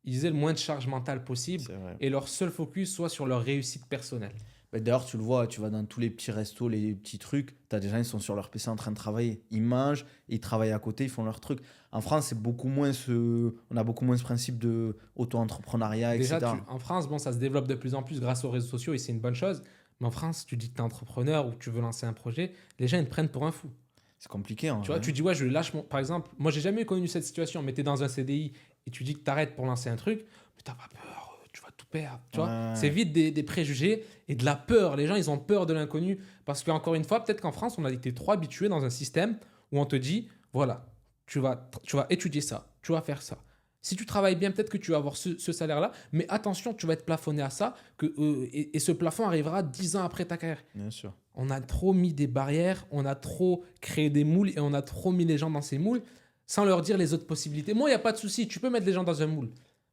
ils aient le moins de charge mentale possible C'est vrai. et leur seul focus soit sur leur réussite personnelle. Bah, d'ailleurs, tu le vois, tu vas dans tous les petits restos, les petits trucs, tu as des gens, ils sont sur leur PC en train de travailler. Ils mangent, ils travaillent à côté, ils font leur truc. En France, c'est beaucoup moins on a beaucoup moins ce principe de auto-entrepreneuriat, Déjà, etc. en France, bon, ça se développe de plus en plus grâce aux réseaux sociaux et c'est une bonne chose. Mais en France, tu dis que tu es entrepreneur ou que tu veux lancer un projet, les gens ils te prennent pour un fou. C'est compliqué, en Tu vois, vrai. tu dis, ouais, je lâche mon. Par exemple, moi, j'ai jamais connu cette situation, mais tu es dans un CDI et tu dis que tu arrêtes pour lancer un truc, mais tu pas peur, tu vas tout perdre. Tu vois, Ouais. c'est vite des préjugés et de la peur. Les gens, ils ont peur de l'inconnu parce qu'encore une fois, peut-être qu'en France, on a été trop habitué dans un système où on te dit, voilà, tu vas étudier ça, tu vas faire ça. Si tu travailles bien, peut-être que tu vas avoir ce salaire-là, mais attention, tu vas être plafonné à ça, et ce plafond arrivera 10 ans après ta carrière. Bien sûr. On a trop mis des barrières, on a trop créé des moules et on a trop mis les gens dans ces moules sans leur dire les autres possibilités. Moi, il n'y a pas de souci, tu peux mettre les gens dans un moule.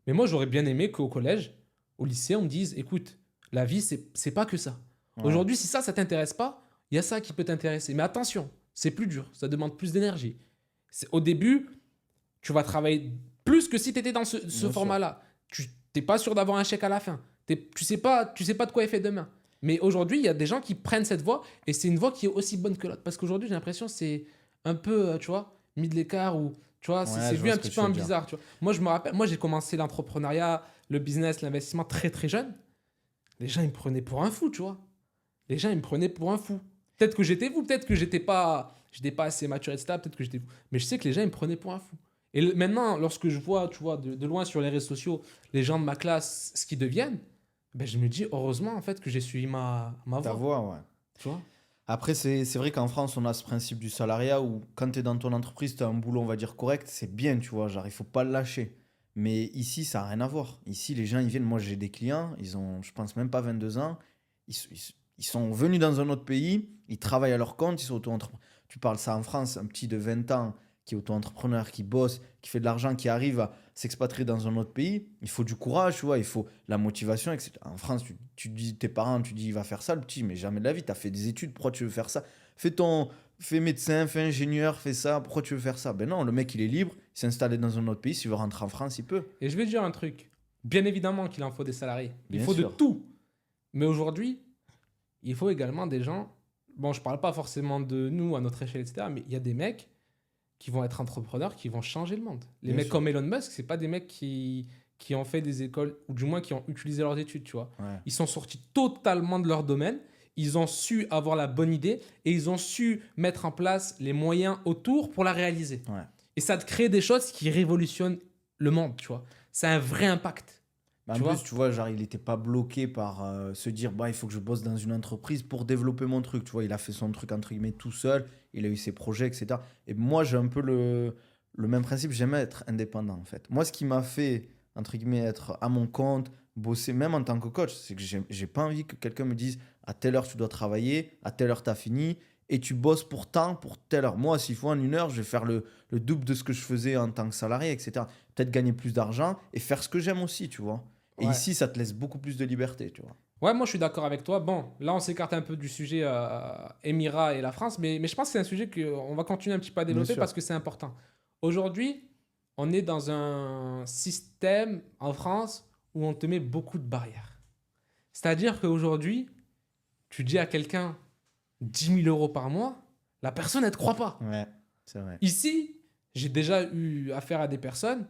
Mais moi, j'aurais bien aimé qu'au collège, au lycée, on me dise, écoute, la vie, c'est pas que ça. Ouais. Aujourd'hui, si ça t'intéresse pas, il y a ça qui peut t'intéresser. Mais attention, c'est plus dur, ça demande plus d'énergie. Au début, tu vas travailler plus que si tu étais dans ce Bien format-là. Tu n'es pas sûr d'avoir un chèque à la fin. Tu sais pas de quoi est fait demain. Mais aujourd'hui, il y a des gens qui prennent cette voie et c'est une voie qui est aussi bonne que l'autre. Parce qu'aujourd'hui, j'ai l'impression que c'est un peu, tu vois, mis de l'écart ou, tu vois, Ouais, c'est je vu vois un ce que petit tu peu veux en dire. bizarre, tu vois. Moi, je me rappelle, moi, j'ai commencé l'entrepreneuriat, le business, l'investissement très, très jeune. Les gens, ils me prenaient pour un fou, tu vois. Les gens, ils me prenaient pour un fou. Peut-être que j'étais fou, peut-être que j'étais pas assez mature, etc. Peut-être que j'étais fou. Mais je sais que les gens, ils me prenaient pour un fou. Et maintenant, lorsque je vois, tu vois, de loin sur les réseaux sociaux, les gens de ma classe, ce qu'ils deviennent, ben, je me dis, heureusement, en fait, que j'ai suivi ma Ta voie. voix, ouais. Tu vois. Après, c'est vrai qu'en France, on a ce principe du salariat où quand tu es dans ton entreprise, tu as un boulot, on va dire, correct, c'est bien, tu vois, genre, il faut pas le lâcher. Mais ici, ça n'a rien à voir. Ici, les gens, ils viennent, moi j'ai des clients, ils ont, je pense, même pas 22 ans, ils sont venus dans un autre pays, ils travaillent à leur compte, ils sont auto-entrepreneurs. Tu parles ça en France, un petit de 20 ans qui est auto-entrepreneur, qui bosse, qui fait de l'argent, qui arrive à s'expatrier dans un autre pays, il faut du courage, tu vois, il faut la motivation, etc. En France, tu dis tes parents, tu dis il va faire ça, le petit, mais jamais de la vie, tu as fait des études, pourquoi tu veux faire ça? Fais médecin, fais ingénieur, fais ça, pourquoi tu veux faire ça? Ben non, le mec il est libre, il s'est installé dans un autre pays, s'il veut rentrer en France, il peut. Et je vais te dire un truc. Bien évidemment qu'il en faut des salariés. Il Bien faut de sûr. tout. Mais aujourd'hui, il faut également des gens. Bon, je parle pas forcément de nous à notre échelle, etc. Mais il y a des mecs qui vont être entrepreneurs, qui vont changer le monde. Les Bien mecs sûr. comme Elon Musk, c'est pas des mecs qui ont fait des écoles, ou du moins qui ont utilisé leurs études, tu vois. Ouais. Ils sont sortis totalement de leur domaine. Ils ont su avoir la bonne idée et ils ont su mettre en place les moyens autour pour la réaliser. Ouais. Et ça te crée des choses qui révolutionnent le monde, tu vois. C'est un vrai impact. En Tu plus, vois. tu vois, genre, il n'était pas bloqué par se dire, bah, il faut que je bosse dans une entreprise pour développer mon truc. Tu vois, il a fait son truc, entre guillemets, tout seul. Il a eu ses projets, etc. Et moi, j'ai un peu le même principe. J'aime être indépendant, en fait. Moi, ce qui m'a fait, entre guillemets, être à mon compte, bosser, même en tant que coach, c'est que j'ai pas envie que quelqu'un me dise, à telle heure, tu dois travailler, à telle heure, tu as fini, et tu bosses pour temps, pour telle heure. Moi, s'il faut en une heure, je vais faire le double de ce que je faisais en tant que salarié, etc. Peut-être gagner plus d'argent et faire ce que j'aime aussi, tu vois. Et Ouais. ici, ça te laisse beaucoup plus de liberté, tu vois. Ouais, moi je suis d'accord avec toi. Bon, là on s'écarte un peu du sujet Émirats et la France, mais je pense que c'est un sujet qu'on va continuer un petit peu à Bien développer sûr. parce que c'est important. Aujourd'hui, on est dans un système en France où on te met beaucoup de barrières. C'est-à-dire qu'aujourd'hui, tu dis à quelqu'un 10 000 euros par mois, la personne, elle te croit pas. Ouais, c'est vrai. Ici, j'ai déjà eu affaire à des personnes,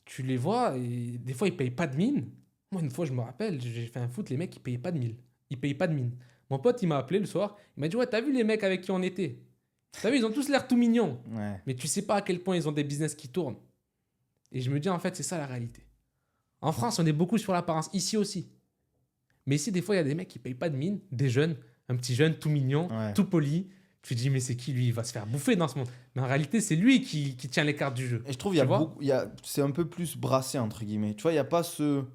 tu les vois et des fois ils payent pas de mine. Moi, une fois, je me rappelle, j'ai fait un foot, les mecs, ils payaient pas de mine. Ils payaient pas de mine. Mon pote, il m'a appelé le soir, il m'a dit, ouais, t'as vu les mecs avec qui on était? T'as vu, ils ont tous l'air tout mignons. Ouais. Mais tu sais pas à quel point ils ont des business qui tournent. Et je me dis, en fait, c'est ça la réalité. En France, on est beaucoup sur l'apparence, ici aussi. Mais ici, des fois, il y a des mecs qui payent pas de mine, des jeunes, un petit jeune tout mignon, Ouais. tout poli. Tu te dis, mais c'est qui lui? Il va se faire bouffer dans ce monde. Mais en réalité, c'est lui qui tient les cartes du jeu. Et je trouve Tu vois c'est un peu plus brassé, entre guillemets. Tu vois, il n'y a pas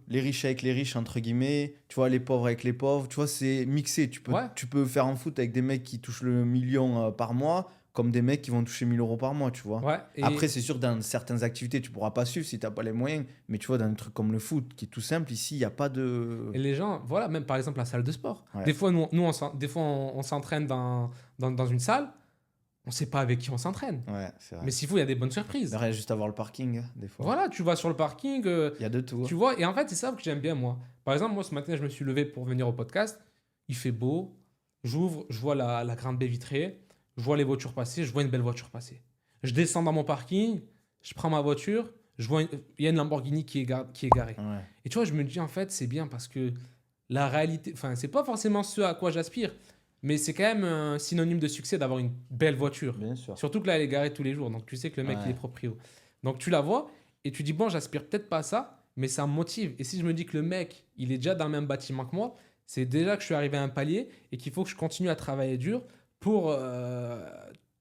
les riches avec les riches, entre guillemets. Tu vois, les pauvres avec les pauvres. Tu vois, c'est mixé. Ouais. Tu peux faire un foot avec des mecs qui touchent le million par mois, comme des mecs qui vont toucher 1000 euros par mois, tu vois. Ouais, et Après, c'est sûr, dans certaines activités, tu pourras pas suivre si tu n'as pas les moyens. Mais tu vois, dans un truc comme le foot, qui est tout simple, ici, il n'y a pas de... les gens, voilà, même par exemple la salle de sport. Ouais. Des fois, on s'entraîne dans une salle, on sait pas avec qui on s'entraîne. Ouais, c'est vrai. Mais s'il faut, il y a des bonnes surprises. Il y a juste à voir le parking, des fois. Voilà, tu vas sur le parking, Il y a de tout. tu vois, et en fait, c'est ça que j'aime bien, moi. Par exemple, moi, ce matin, je me suis levé pour venir au podcast. Il fait beau, j'ouvre, je vois la grande baie vitrée, je vois les voitures passer, je vois une belle voiture passer. Je descends dans mon parking, je prends ma voiture, il y a une Lamborghini qui est garée. Ouais. Et tu vois, je me dis, en fait, c'est bien parce que la réalité, enfin, c'est pas forcément ce à quoi j'aspire, mais c'est quand même un synonyme de succès d'avoir une belle voiture. Bien sûr. Surtout que là, elle est garée tous les jours. Donc, tu sais que le mec, Ouais. il est proprio. Donc, tu la vois et tu dis, bon, j'aspire peut-être pas à ça, mais ça me motive. Et si je me dis que le mec, il est déjà dans le même bâtiment que moi, c'est déjà que je suis arrivé à un palier et qu'il faut que je continue à travailler dur pour,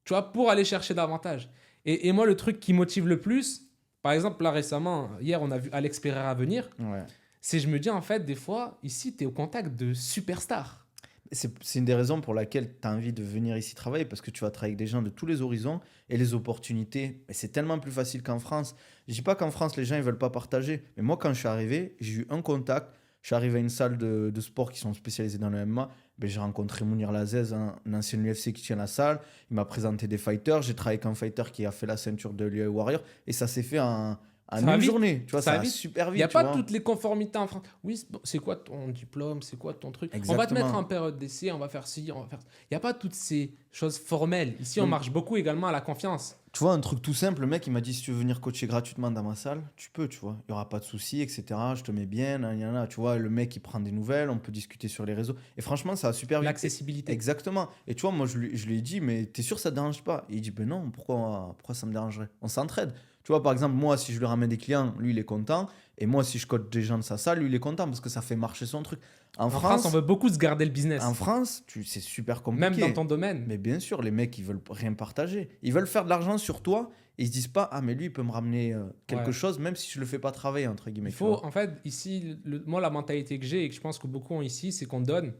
tu vois, pour aller chercher davantage. Et moi, le truc qui motive le plus, Par exemple, là récemment, hier, on a vu Alex Pereira venir. Ouais. Je me dis, en fait, des fois, ici, tu es au contact de superstars. C'est une des raisons pour laquelle tu as envie de venir ici travailler, parce que tu vas travailler avec des gens de tous les horizons et les opportunités. Mais c'est tellement plus facile qu'en France. Je dis pas qu'en France, les gens ne veulent pas partager. Mais moi, quand je suis arrivé, j'ai eu un contact. Je suis arrivé à une salle de sport qui sont spécialisés dans le MMA. Ben, j'ai rencontré Mounir Lazez, un ancien UFC qui tient la salle. Il m'a présenté des fighters. J'ai travaillé avec un fighter qui a fait la ceinture de l'UE Warrior. Et ça s'est fait en Ça va une vite. journée. Tu vois, Ça ça va va vite. super Il n'y a vite. Tu pas vois. toutes les conformités en France. Oui, c'est quoi ton diplôme? C'est quoi ton truc? On va te Exactement. mettre en période d'essai, on va faire ci, on va faire ça. Il n'y a pas toutes ces choses formelles. Ici, on Donc, marche beaucoup également à la confiance. tu vois, un truc tout simple, le mec, il m'a dit, si tu veux venir coacher gratuitement dans ma salle, tu peux, tu vois. Il n'y aura pas de souci, etc. Je te mets bien, nan. Tu vois, le mec, il prend des nouvelles, on peut discuter sur les réseaux. Et franchement, ça a super vite. L'accessibilité. Exactement. Et tu vois, moi, je lui ai dit, mais t'es sûr que ça te dérange pas? Et il dit, ben non, pourquoi ça me dérangerait? On s'entraide. Tu vois, par exemple, moi, si je lui ramène des clients, lui, il est content. Et moi, si je coach des gens de sa salle, lui, il est content parce que ça fait marcher son truc. En En France, on France, veut beaucoup se garder le business. en France, c'est super Même compliqué. dans ton domaine. Mais bien sûr, les mecs, ils veulent rien partager. Ils veulent faire de l'argent sur toi et ils se disent pas, ah, mais lui, il peut me ramener quelque Ouais. chose, même si je le fais pas travailler, entre guillemets. Il tu faut, vois. en fait, ici, moi, la mentalité que j'ai et que je pense que beaucoup ont ici, c'est qu'on donne.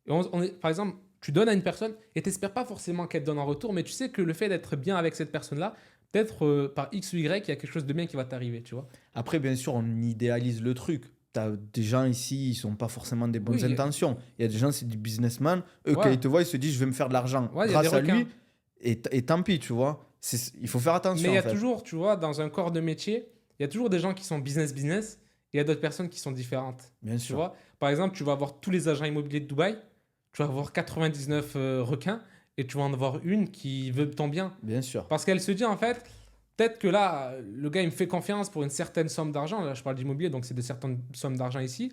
Et par exemple, tu donnes à une personne et tu n'espères pas forcément qu'elle te donne en retour, mais tu sais que le fait d'être bien avec cette personne-là, peut-être par X ou Y, il y a quelque chose de bien qui va t'arriver, tu vois. Après, bien sûr, on idéalise le truc. T'as des gens ici, ils sont pas forcément des bonnes Oui, intentions. Il y a des gens, c'est des businessmen. Eux, quand Ouais. ils te voient, ils se disent, je vais me faire de l'argent Ouais, il y a des grâce à requins. lui. Et tant pis, tu vois. Il faut faire attention, Mais il y a en fait. toujours, tu vois, dans un corps de métier, il y a toujours des gens qui sont business, et il y a d'autres personnes qui sont différentes. Bien Tu sûr. vois, par exemple, tu vas avoir tous les agents immobiliers de Dubaï, tu vas avoir 99 requins, et tu vas en avoir une qui veut ton bien. Bien sûr. Parce qu'elle se dit, en fait, peut-être que là, le gars, il me fait confiance pour une certaine somme d'argent. Là, je parle d'immobilier, donc c'est de certaines sommes d'argent ici.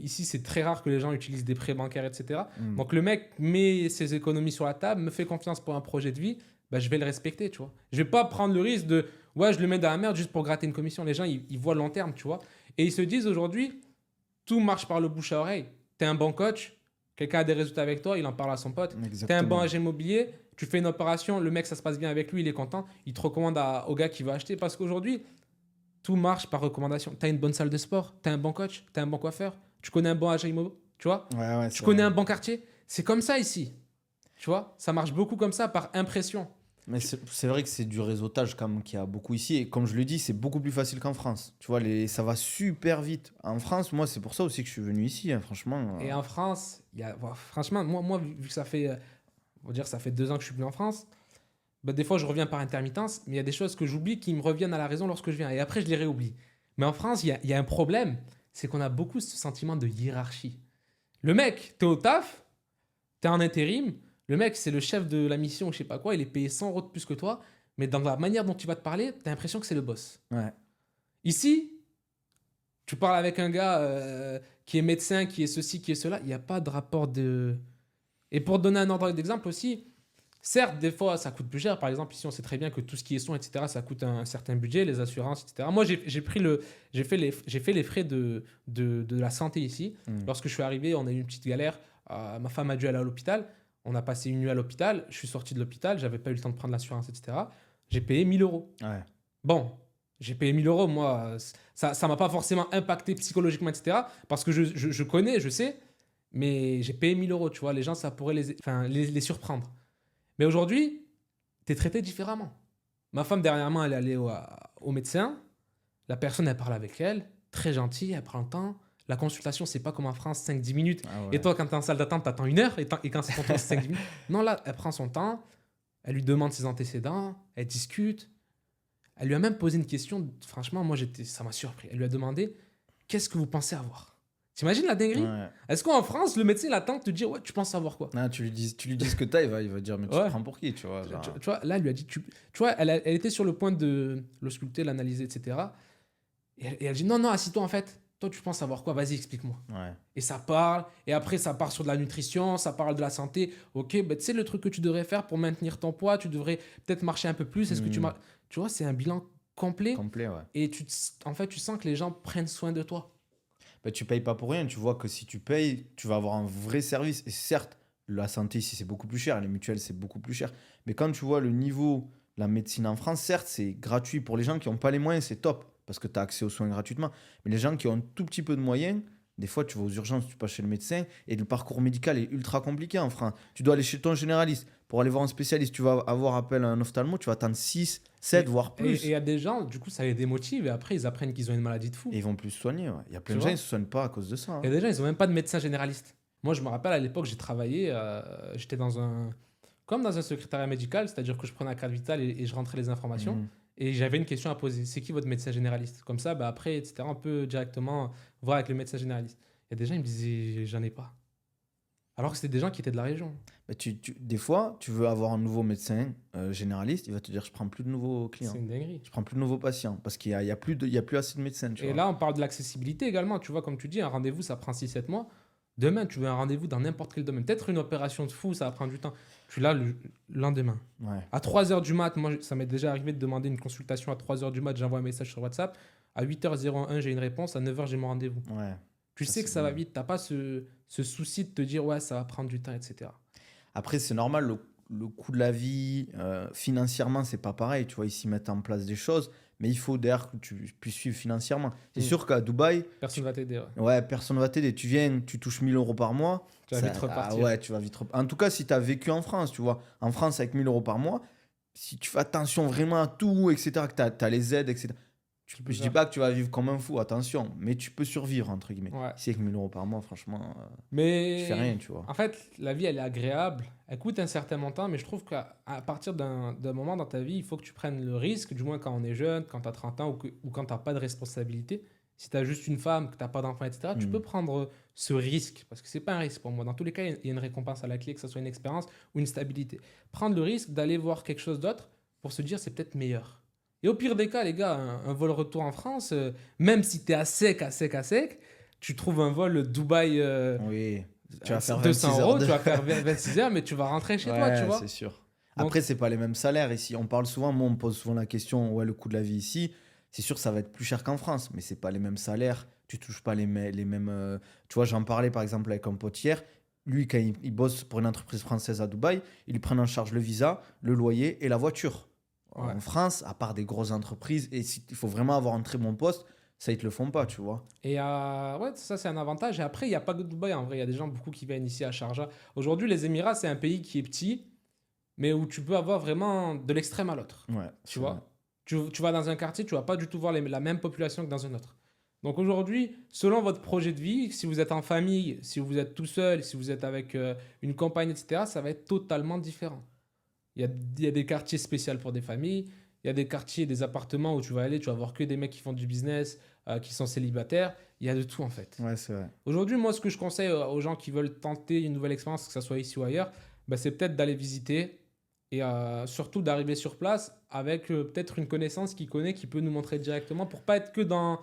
Ici, c'est très rare que les gens utilisent des prêts bancaires, etc. Mm. Donc, le mec met ses économies sur la table, me fait confiance pour un projet de vie, bah, je vais le respecter, tu vois. Je vais pas prendre le risque de, ouais, je le mets dans la merde juste pour gratter une commission. Les gens, ils voient le long terme, tu vois. Et ils se disent aujourd'hui, tout marche par le bouche à oreille. Tu es un bon coach, quelqu'un a des résultats avec toi, il en parle à son pote. Tu es un Exactement. bon agent immobilier, tu fais une opération, le mec, ça se passe bien avec lui, il est content, il te recommande au gars qui va acheter. Parce qu'aujourd'hui, tout marche par recommandation. Tu as une bonne salle de sport, tu as un bon coach, tu as un bon coiffeur, tu connais un bon agent immobilier, tu vois, Ouais, tu c'est connais vrai. un bon quartier. C'est comme ça ici. Tu vois, ça marche beaucoup comme ça par impression. Mais c'est vrai que c'est du réseautage comme qu'il y a beaucoup ici. Et comme je le dis, c'est beaucoup plus facile qu'en France. Tu vois, ça va super vite. En France, moi, c'est pour ça aussi que je suis venu ici, hein, franchement. Et en France, franchement, moi vu que ça fait, on va dire, ça fait 2 ans que je suis venu en France, bah, des fois, je reviens par intermittence, mais il y a des choses que j'oublie qui me reviennent à la raison lorsque je viens. Et après, je les réoublie. Mais en France, il y a un problème, c'est qu'on a beaucoup ce sentiment de hiérarchie. Le mec, t'es au taf, t'es en intérim, le mec, c'est le chef de la mission, je sais pas quoi, il est payé 100 euros de plus que toi, mais dans la manière dont tu vas te parler, t'as l'impression que c'est le boss. Ouais. Ici, tu parles avec un gars qui est médecin, qui est ceci, qui est cela, il n'y a pas de rapport de... Et pour te donner un ordre d'exemple aussi, certes, des fois, ça coûte plus cher. Par exemple, ici, on sait très bien que tout ce qui est soins, etc., ça coûte un certain budget, les assurances, etc. Moi, j'ai fait les frais de la santé ici. Mm. Lorsque je suis arrivé, on a eu une petite galère. Ma femme a dû aller à l'hôpital. On a passé une nuit à l'hôpital. Je suis sorti de l'hôpital. J'avais pas eu le temps de prendre l'assurance, etc. J'ai payé 1 000 euros. Ouais. Bon, j'ai payé 1 000 euros. Moi, ça m'a pas forcément impacté psychologiquement, etc. Parce que je connais, je sais. Mais j'ai payé 1 000 euros, tu vois. Les gens, ça pourrait les surprendre. Mais aujourd'hui, tu es traité différemment. Ma femme, dernièrement, elle est allée au médecin. La personne, elle parle avec elle. Très gentille, elle prend le temps. La consultation, c'est pas comme en France, 5-10 minutes. Ah ouais. Et toi, quand tu es en salle d'attente, tu attends 1 heure. Et quand c'est ton tour, c'est 5-10 minutes. Non, là, elle prend son temps. Elle lui demande ses antécédents. Elle discute. Elle lui a même posé une question. Franchement, moi, ça m'a surpris. Elle lui a demandé, qu'est-ce que vous pensez avoir? T'imagines la dinguerie? Ouais. Est-ce qu'en France, le médecin il attend de te dire, ouais, tu penses savoir quoi? Ah, tu lui dis ce que t'as, il va dire, mais tu Ouais. te prends pour qui, tu vois, genre. Tu vois, là, elle lui a dit, tu vois, elle était sur le point de l'ausculter, l'analyser, etc. Et elle dit, non, assis-toi en fait. Toi, tu penses savoir quoi? Vas-y, explique-moi. Ouais. Et ça parle, et après, ça part sur de la nutrition, ça parle de la santé. Ok, bah, tu sais, le truc que tu devrais faire pour maintenir ton poids, tu devrais peut-être marcher un peu plus. Est-ce que Mm. tu vois, c'est un bilan complet. Complet, ouais. Et en fait, tu sens que les gens prennent soin de toi. Bah, tu payes pas pour rien. Tu vois que si tu payes, tu vas avoir un vrai service. Et certes, la santé ici, c'est beaucoup plus cher. Les mutuelles, c'est beaucoup plus cher. Mais quand tu vois le niveau la médecine en France, certes, c'est gratuit pour les gens qui n'ont pas les moyens, c'est top, parce que tu as accès aux soins gratuitement. Mais les gens qui ont un tout petit peu de moyens, des fois, tu vas aux urgences, tu passes chez le médecin, et le parcours médical est ultra compliqué en France. Tu dois aller chez ton généraliste. Pour aller voir un spécialiste, tu vas avoir appel à un ophtalmo, tu vas attendre 6, 7, voire Et plus. il y a des gens, du coup, ça les démotive et après, ils apprennent qu'ils ont une maladie de fou. Et ils vont plus se soigner. Ouais. Il y a plein Tu de gens, vois. ils ne se soignent pas à cause de ça. Il y a des gens, ils n'ont même pas de médecin généraliste. Moi, je me rappelle à l'époque, j'ai travaillé, j'étais comme dans un secrétariat médical, c'est-à-dire que je prenais la carte vitale et je rentrais les informations. Mhm. Et j'avais une question à poser. C'est qui votre médecin généraliste? Comme ça, bah, après, etc., on peut directement voir avec le médecin généraliste. Il y a des gens, ils me disaient, j'en ai pas. Alors que c'était des gens qui étaient de la région. Mais des fois, tu veux avoir un nouveau médecin généraliste, il va te dire, je prends plus de nouveaux clients. C'est une dinguerie. Je prends plus de nouveaux patients parce qu'il y a plus il y a plus assez de médecins. Tu Et vois. là, on parle de l'accessibilité également. Tu vois, comme tu dis, un rendez-vous, ça prend 6-7 mois. Demain, tu veux un rendez-vous dans n'importe quel domaine. Peut-être une opération de fou, ça va prendre du temps. Tu l'as le lendemain. Ouais. À 3h du mat, moi, ça m'est déjà arrivé de demander une consultation à 3h du mat. J'envoie un message sur WhatsApp. À 8h01, j'ai une réponse. À 9h, j'ai mon rendez-vous. Ouais. Tu Ça, sais c'est que ça va bien. vite. Tu n'as pas ce souci de te dire, ouais, ça va prendre du temps, etc. Après, c'est normal, le coût de la vie, financièrement, c'est pas pareil. Tu vois, ici, ils mettent en place des choses, mais il faut d'ailleurs que tu puisses suivre financièrement. C'est Mm. sûr qu'à Dubaï, Personne ne va t'aider. Ouais. ouais, personne va t'aider. Tu viens, tu touches 1000 euros par mois. Tu vas vite repartir. Ouais, tu vas vite En tout cas, si tu as vécu en France, tu vois, en France, avec 1000 euros par mois, si tu fais attention vraiment à tout, etc., que tu as les aides, etc., Tu peux je dis faire. pas que tu vas vivre comme un fou, attention, mais tu peux survivre, entre guillemets. Ouais. Si avec 1000 euros par mois, franchement, tu fais Mais rien, tu vois. en fait, la vie, elle est agréable. Elle coûte un certain montant, mais je trouve qu'à partir d'un moment dans ta vie, il faut que tu prennes le risque, du moins quand on est jeune, quand tu as 30 ans ou quand tu n'as pas de responsabilité. Si tu as juste une femme, que tu n'as pas d'enfant, etc., tu Mm. peux prendre ce risque, parce que c'est pas un risque pour moi. Dans tous les cas, il y a une récompense à la clé, que ce soit une expérience ou une stabilité. Prendre le risque d'aller voir quelque chose d'autre pour se dire c'est peut-être meilleur. Et au pire des cas, les gars, un vol retour en France, même si tu es à sec, tu trouves un vol Dubaï Oui, tu vas faire 200 26 euros, heures de... tu vas faire 26 heures, mais tu vas rentrer chez toi, tu Ouais, vois. c'est sûr. Donc, Après, c'est pas les mêmes salaires ici. On parle souvent, moi, on me pose souvent la question, ouais, le coût de la vie ici, c'est sûr, ça va être plus cher qu'en France, mais c'est pas les mêmes salaires. Tu touches pas les mêmes. Tu vois, j'en parlais par exemple avec un pote hier. Lui, quand il bosse pour une entreprise française à Dubaï, ils lui prennent en charge le visa, le loyer et la voiture. ouais. En France, à part des grosses entreprises, et il faut vraiment avoir un très bon poste, ça, ils te le font pas, tu vois. Et ouais, ça, c'est un avantage. Et après, il n'y a pas que Dubaï, en vrai. Il y a des gens beaucoup qui viennent ici à Sharjah. Aujourd'hui, les Émirats, c'est un pays qui est petit, mais où tu peux avoir vraiment de l'extrême à l'autre. Ouais, Tu vois. Tu vas dans un quartier, tu vas pas du tout voir la même population que dans un autre. Donc aujourd'hui, selon votre projet de vie, si vous êtes en famille, si vous êtes tout seul, si vous êtes avec une compagne, etc., ça va être totalement différent. Il y a des quartiers spéciaux pour des familles, il y a des quartiers, des appartements où tu vas aller, tu vas voir que des mecs qui font du business, qui sont célibataires. Il y a de tout en fait. Ouais, c'est vrai. Aujourd'hui, moi, ce que je conseille aux gens qui veulent tenter une nouvelle expérience, que ce soit ici ou ailleurs, bah, c'est peut-être d'aller visiter et surtout d'arriver sur place avec peut-être une connaissance qui connaît, qui peut nous montrer directement pour pas être que dans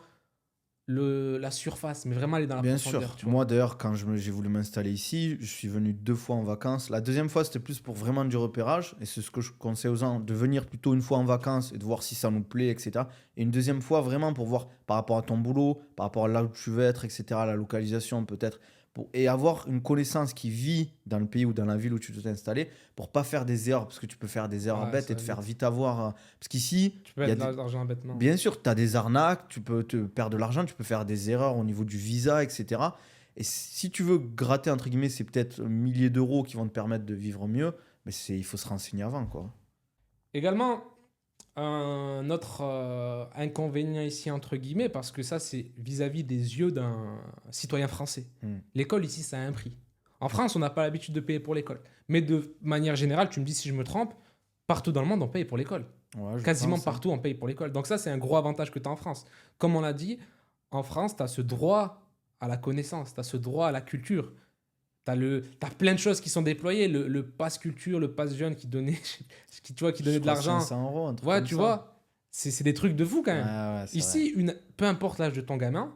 la surface, mais vraiment aller dans la Bien profondeur. sûr. Tu vois. Moi, d'ailleurs, quand j'ai voulu m'installer ici, je suis venu 2 fois en vacances. La deuxième fois, c'était plus pour vraiment du repérage. Et c'est ce que je conseille aux gens, de venir plutôt une fois en vacances et de voir si ça nous plaît, etc. Et une deuxième fois, vraiment pour voir par rapport à ton boulot, par rapport à là où tu veux être, etc., la localisation peut-être. Et avoir une connaissance qui vit dans le pays ou dans la ville où tu dois t'installer pour pas faire des erreurs. Parce que tu peux faire des erreurs Ouais, bêtes ça et te va faire vite. vite avoir. Parce qu'ici, Tu peux il y a être des- de l'argent bêtement. bien sûr, tu as des arnaques, tu peux te perdre de l'argent, tu peux faire des erreurs au niveau du visa, etc. Et si tu veux gratter, entre guillemets, c'est peut-être milliers d'euros qui vont te permettre de vivre mieux, mais il faut se renseigner avant, quoi. Également, un autre inconvénient ici, entre guillemets, parce que ça, c'est vis-à-vis des yeux d'un citoyen français. Hmm. L'école ici, ça a un prix. En France, on n'a pas l'habitude de payer pour l'école. Mais de manière générale, tu me dis si je me trompe, partout dans le monde, on paye pour l'école. Ouais, je Quasiment pense, hein. partout, on paye pour l'école. Donc ça, c'est un gros avantage que tu as en France. Comme on l'a dit, en France, tu as ce droit à la connaissance, tu as ce droit à la culture. T'as plein de choses qui sont déployées. Le pass culture, le pass jeune qui donnait, qui donnait Je de crois l'argent. 500 euros, un truc Ouais, comme tu ça. vois, c'est des trucs de fou quand Ouais, même. ouais, c'est vrai. Ici, peu importe l'âge de ton gamin,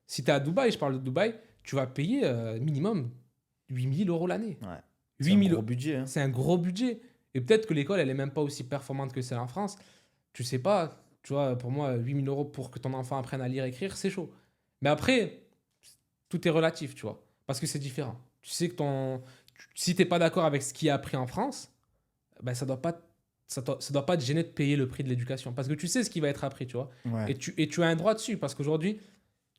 si tu es à Dubaï, je parle de Dubaï, tu vas payer minimum 8 000 euros l'année. Ouais. C'est 8 un 000 gros budget, hein. c'est un gros budget. Et peut-être que l'école, elle est même pas aussi performante que celle en France. Tu sais pas, tu vois, pour moi, 8 000 euros pour que ton enfant apprenne à lire et écrire, c'est chaud. Mais après, tout est relatif, tu vois, parce que c'est différent. Tu sais que si t'es pas d'accord avec ce qui est appris en France, ben ça doit pas ça doit pas te gêner de payer le prix de l'éducation. Parce que tu sais ce qui va être appris, tu vois. Ouais. Et tu as un droit dessus. Parce qu'aujourd'hui,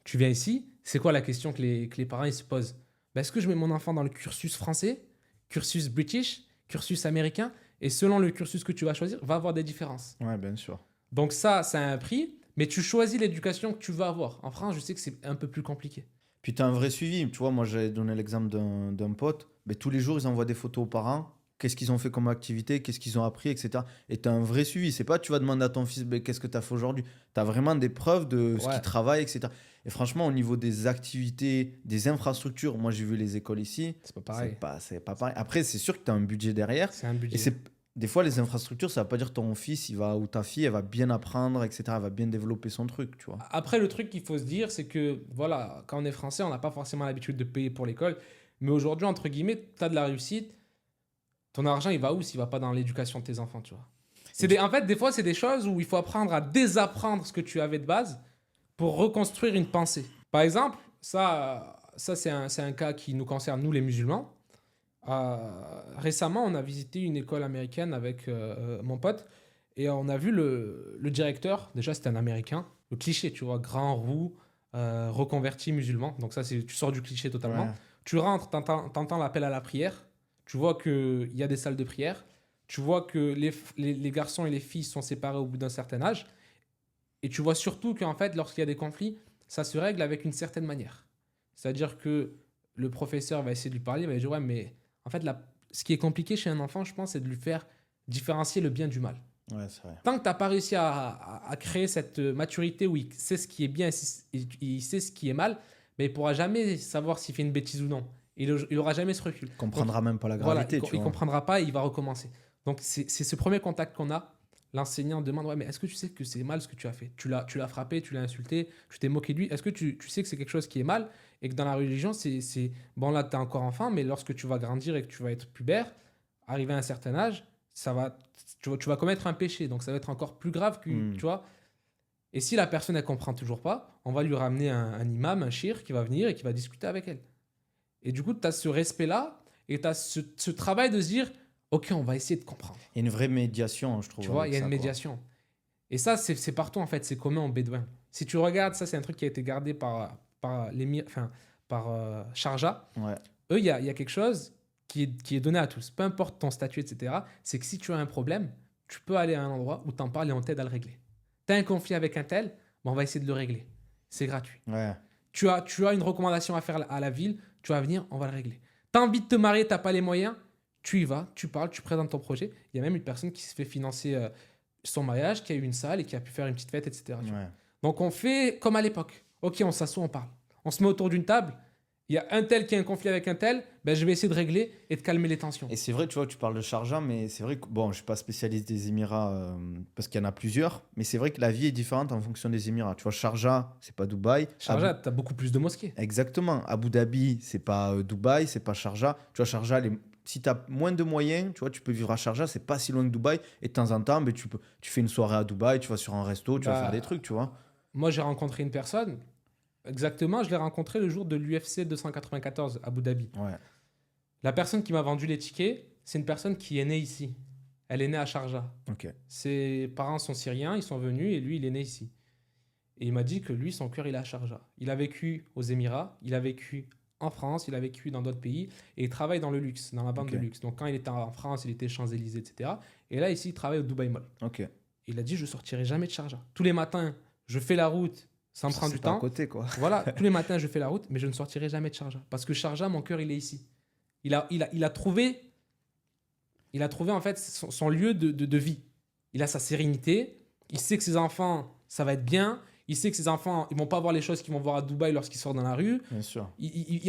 tu viens ici, c'est quoi la question que les parents ils se posent? Ben, est-ce que je mets mon enfant dans le cursus français, cursus british, cursus américain? Et selon le cursus que tu vas choisir, va avoir des différences. Ouais, bien sûr. Donc ça a un prix, mais tu choisis l'éducation que tu vas avoir. En France, je sais que c'est un peu plus compliqué. Puis tu as un vrai suivi. Tu vois, moi, j'avais donné l'exemple d'un pote. Mais tous les jours, ils envoient des photos aux parents. Qu'est-ce qu'ils ont fait comme activité, qu'est-ce qu'ils ont appris, etc. Et tu as un vrai suivi. C'est pas tu vas demander à ton fils ben, qu'est-ce que tu as fait aujourd'hui. Tu as vraiment des preuves de ce Ouais, qu'il travaille, etc. Et franchement, au niveau des activités, des infrastructures, moi, j'ai vu les écoles ici. c'est pas pareil. C'est pas pareil. Après, c'est sûr que tu as un budget derrière. C'est un Et budget. c'est des fois, les infrastructures, ça va pas dire ton fils il va, ou ta fille, elle va bien apprendre, etc. Elle va bien développer son truc, tu vois. Après, le truc qu'il faut se dire, c'est que voilà, quand on est français, on n'a pas forcément l'habitude de payer pour l'école. Mais aujourd'hui, entre guillemets, tu as de la réussite. Ton argent, il va où s'il va pas dans l'éducation de tes enfants, tu vois. En fait, des fois, c'est des choses où il faut apprendre à désapprendre ce que tu avais de base pour reconstruire une pensée. Par exemple, ça c'est un cas qui nous concerne, nous les musulmans. Récemment, on a visité une école américaine avec mon pote et on a vu le directeur. Déjà, c'était un Américain. Le cliché, tu vois, grand, roux, reconverti musulman. Donc ça, tu sors du cliché totalement. Ouais. Tu rentres, t'entends l'appel à la prière. Tu vois qu'il y a des salles de prière. Tu vois que les garçons et les filles sont séparés au bout d'un certain âge. Et tu vois surtout qu'en fait, lorsqu'il y a des conflits, ça se règle avec une certaine manière. C'est-à-dire que le professeur va essayer de lui parler, il va lui dire, ouais, mais en fait, ce qui est compliqué chez un enfant, je pense, c'est de lui faire différencier le bien du mal. Ouais, c'est vrai. Tant que tu n'as pas réussi à créer cette maturité où il sait ce qui est bien et il sait ce qui est mal, mais il ne pourra jamais savoir s'il fait une bêtise ou non. Il n'aura jamais ce recul. Il comprendra même pas la Voilà, gravité, tu il vois. comprendra pas et il va recommencer. Donc, c'est ce premier contact qu'on a. L'enseignant demande, ouais, mais est-ce que tu sais que c'est mal ce que tu as fait? Tu l'as frappé, tu l'as insulté, tu t'es moqué de lui. Est-ce que tu sais que c'est quelque chose qui est mal et que dans la religion, bon, là, tu es encore enfant, mais lorsque tu vas grandir et que tu vas être pubère, arrivé à un certain âge, tu vas commettre un péché. Donc, ça va être encore plus grave que, tu vois. Et si la personne, elle comprend toujours pas, on va lui ramener un imam, un shir qui va venir et qui va discuter avec elle. Et du coup, tu as ce respect-là et tu as ce travail de se dire, ok, on va essayer de comprendre. Il y a une vraie médiation, je trouve. Tu vois, avec il y a ça, une quoi. médiation. Et ça, c'est partout, en fait. C'est commun aux Bédouins. Si tu regardes, ça, c'est un truc qui a été gardé par Sharjah. Ouais. Eux, il y a quelque chose qui est donné à tous. Peu importe ton statut, etc. C'est que si tu as un problème, tu peux aller à un endroit où t'en parles et on t'aide à le régler. Tu as un conflit avec un tel, on va essayer de le régler. C'est gratuit. Ouais. Tu as une recommandation à faire à la ville, tu vas venir, on va le régler. Tu as envie de te marier, tu n'as pas les moyens, tu y vas, tu parles, tu présentes ton projet. Il y a même une personne qui se fait financer son mariage, qui a eu une salle et qui a pu faire une petite fête, etc. Ouais. Donc on fait comme à l'époque. Ok, on s'assoit, on parle. On se met autour d'une table. Il y a un tel qui a un conflit avec un tel, ben je vais essayer de régler et de calmer les tensions. Et c'est vrai, tu vois, tu parles de Sharjah, mais c'est vrai que, bon, je ne suis pas spécialiste des Émirats parce qu'il y en a plusieurs, mais c'est vrai que la vie est différente en fonction des Émirats. Tu vois, Sharjah, c'est pas Dubaï. Sharjah, tu as beaucoup plus de mosquées. Exactement. Abu Dhabi, c'est pas Dubaï, c'est pas Sharjah. Tu vois, Sharjah, si tu as moins de moyens, tu vois, tu peux vivre à Sharjah, c'est pas si loin que Dubaï. Et de temps en temps, ben, tu fais une soirée à Dubaï, tu vas sur un resto, tu vas faire des trucs, tu vois. Moi, j'ai rencontré une personne. Exactement, je l'ai rencontré le jour de l'UFC 294 à Abu Dhabi. Ouais. La personne qui m'a vendu les tickets, c'est une personne qui est née ici. Elle est née à Sharjah. Ok. Ses parents sont syriens, ils sont venus et lui, il est né ici. Et il m'a dit que lui, son cœur, il est à Sharjah. Il a vécu aux Émirats, il a vécu en France, il a vécu dans d'autres pays et il travaille dans le luxe, dans la vente de luxe. Donc quand il était en France, il était Champs-Élysées, etc. Et là, ici, il travaille au Dubai Mall. Ok. Il a dit, je sortirai jamais de Sharjah. Tous les matins, je fais la route, ça me prend du C'est pas temps. à côté, quoi. Voilà, tous les matins, je fais la route, mais je ne sortirai jamais de Sharjah. Parce que Sharjah, mon cœur, il est ici. Il a trouvé en fait son lieu de vie. Il a sa sérénité. Il sait que ses enfants, ça va être bien. Il sait que ses enfants, ils vont pas voir les choses qu'ils vont voir à Dubaï lorsqu'ils sortent dans la rue. Bien sûr.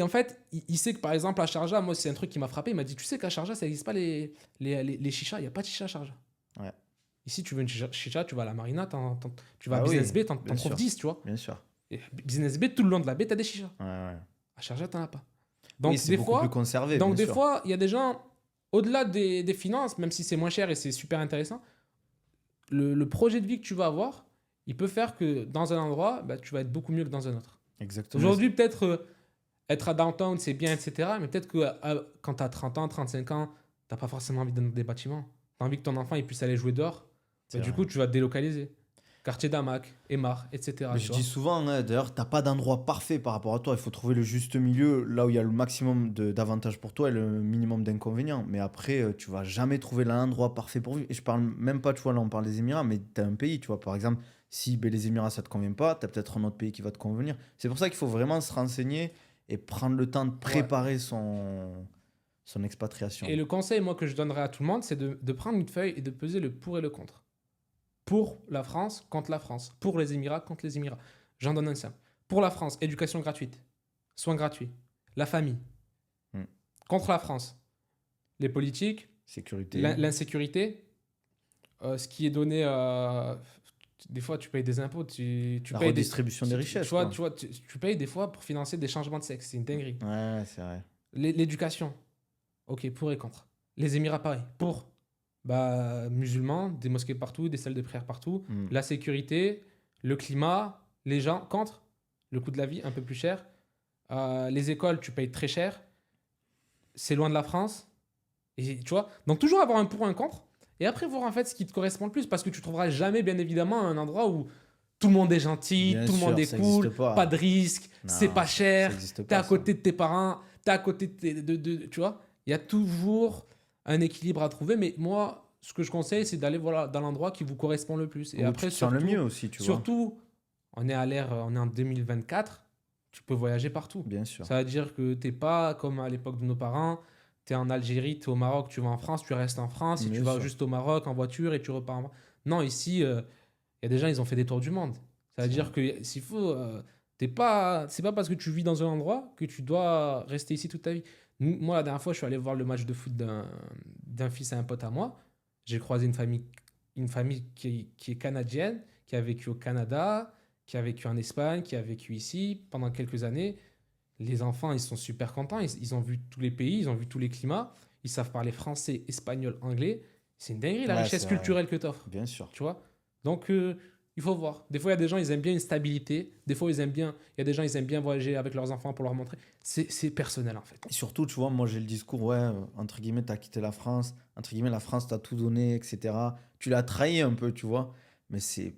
En fait, il sait que par exemple à Sharjah, moi c'est un truc qui m'a frappé. Il m'a dit, tu sais qu'à Sharjah, ça n'existe pas les chichas. Il n'y a pas de chicha à Sharjah. Ouais. Ici, tu veux une chicha, tu vas à la marina, tu vas à Ah Business oui, Bay, t'en bien trouves sûr. 10, tu vois. Bien sûr. Et Business Bay, tout le long de la baie, tu as des chichas. Ouais, ouais. À Sharjah, t'en as pas. Donc, Oui, c'est des beaucoup fois, plus conservé. donc bien des sûr. fois, il y a des gens, au-delà des finances, même si c'est moins cher et c'est super intéressant, le projet de vie que tu vas avoir, il peut faire que dans un endroit, bah, tu vas être beaucoup mieux que dans un autre. Exactement. Aujourd'hui, peut-être être à downtown, c'est bien, etc. Mais peut-être que quand tu as 30 ans, 35 ans, tu n'as pas forcément envie d'être dans des bâtiments. Tu as envie que ton enfant il puisse aller jouer dehors. C'est Bah, du vrai. coup, tu vas te délocaliser. Quartier d'Amac, Aymar, etc. Mais tu je vois. dis souvent, hein, d'ailleurs, t'as pas d'endroit parfait par rapport à toi. Il faut trouver le juste milieu, là où il y a le maximum d'avantages pour toi et le minimum d'inconvénients. Mais après, tu vas jamais trouver l'endroit parfait pour vivre. Et je parle même pas, tu vois, là on parle des Émirats, mais t'as un pays, tu vois. Par exemple, si ben, les Émirats ça te convient pas, t'as peut-être un autre pays qui va te convenir. C'est pour ça qu'il faut vraiment se renseigner et prendre le temps de Ouais. préparer son expatriation. Et le conseil, moi, que je donnerais à tout le monde, c'est de prendre une feuille et de peser le pour et le contre. Pour la France, contre la France. Pour les Émirats, contre les Émirats. J'en donne un simple. Pour la France, éducation gratuite, soins gratuits, la famille. Hmm. Contre la France, les politiques, Sécurité. l'insécurité, ce qui est donné. Des fois, tu payes des impôts, tu La payes redistribution des richesses, quoi. tu payes des fois pour financer des changements de sexe. C'est une dinguerie. Ouais, c'est vrai. L'éducation, ok, pour et contre. Les Émirats, pareil. Pour, bah, musulmans, des mosquées partout, des salles de prière partout. Hmm. La sécurité, le climat, les gens, contre. Le coût de la vie, un peu plus cher. Les écoles, tu payes très cher. C'est loin de la France. Et tu vois, donc toujours avoir un pour et un contre. Et après, voir en fait ce qui te correspond le plus. Parce que tu trouveras jamais, bien évidemment, un endroit où tout le monde est gentil, Bien tout le monde sûr, est ça cool, existe pas. pas de risque, Non, c'est pas ça cher, existe t'es pas, à ça. côté de tes parents, t'es à côté tu vois. Il y a toujours un équilibre à trouver. Mais moi, ce que je conseille, c'est d'aller voilà, dans l'endroit qui vous correspond le plus. Et Où après, tu te sens le mieux aussi, tu vois. surtout, on est on est en 2024, tu peux voyager partout. Bien sûr. Ça veut dire que t'es pas comme à l'époque de nos parents. Tu es en Algérie, tu es au Maroc, tu vas en France, tu restes en France. Et Bien tu vas sûr. juste au Maroc en voiture et tu repars en France. Non, ici, il y a des gens, ils ont fait des tours du monde. Ça veut C'est dire que s'il faut, c'est pas parce que tu vis dans un endroit que tu dois rester ici toute ta vie. Moi, la dernière fois, je suis allé voir le match de foot d'un fils à un pote à moi. J'ai croisé une famille qui est canadienne, qui a vécu au Canada, qui a vécu en Espagne, qui a vécu ici pendant quelques années. Les enfants, ils sont super contents. Ils ont vu tous les pays, ils ont vu tous les climats. Ils savent parler français, espagnol, anglais. C'est une dinguerie, la Ouais, richesse c'est vrai. culturelle que tu offres. Bien sûr. Tu vois. Donc, il faut voir. Des fois, il y a des gens, ils aiment bien une stabilité. Des fois, ils aiment bien. Il y a des gens, ils aiment bien voyager avec leurs enfants pour leur montrer. C'est personnel, en fait. Et surtout, tu vois, moi j'ai le discours, ouais, entre guillemets, t'as quitté la France, entre guillemets, la France t'a tout donné, etc. Tu l'as trahi un peu, tu vois. Mais c'est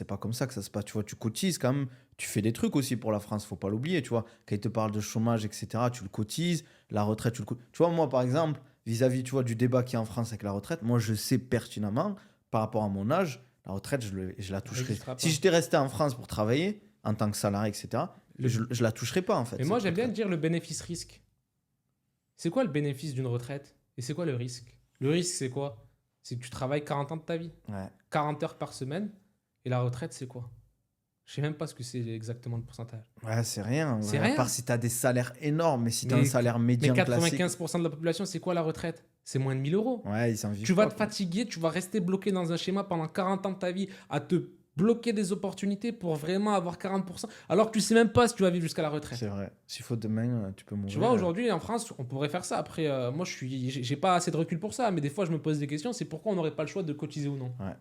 pas comme ça que ça se passe, tu vois. Tu cotises quand même, tu fais des trucs aussi pour la France, faut pas l'oublier, tu vois. Quand ils te parlent de chômage, etc., tu le cotises, la retraite, tu le cotises. Tu vois, moi par exemple, vis-à-vis, tu vois, du débat qui est en France avec la retraite, moi je sais pertinemment, par rapport à mon âge, la retraite, je la toucherai. n'existera pas. Si j'étais resté en France pour travailler, en tant que salarié, etc., je la toucherai pas en fait. Mais moi, cette j'aime bien retraite. dire le bénéfice-risque. C'est quoi le bénéfice d'une retraite? Et c'est quoi le risque? Le risque, c'est quoi? C'est que tu travailles 40 ans de ta vie. Ouais. 40 heures par semaine. Et la retraite, c'est quoi? Je sais même pas ce que c'est exactement le pourcentage. Ouais, c'est rien. C'est À rien. part si tu as des salaires énormes, mais si tu as Mais- un salaire Mais médian classique. 95% de la population, c'est quoi la retraite? C'est moins de 1000 euros. Ouais, ils s'en vivent Tu vas pas, te quoi. fatiguer, tu vas rester bloqué dans un schéma pendant 40 ans de ta vie à te bloquer des opportunités pour vraiment avoir 40%, alors que tu sais même pas si tu vas vivre jusqu'à la retraite. C'est vrai. S'il faut demain, tu peux mourir. Tu vois, aujourd'hui en France, on pourrait faire ça. Après, moi, j'ai pas assez de recul pour ça, mais des fois, je me pose des questions. C'est pourquoi on n'aurait pas le choix de cotiser ou non. Ouais.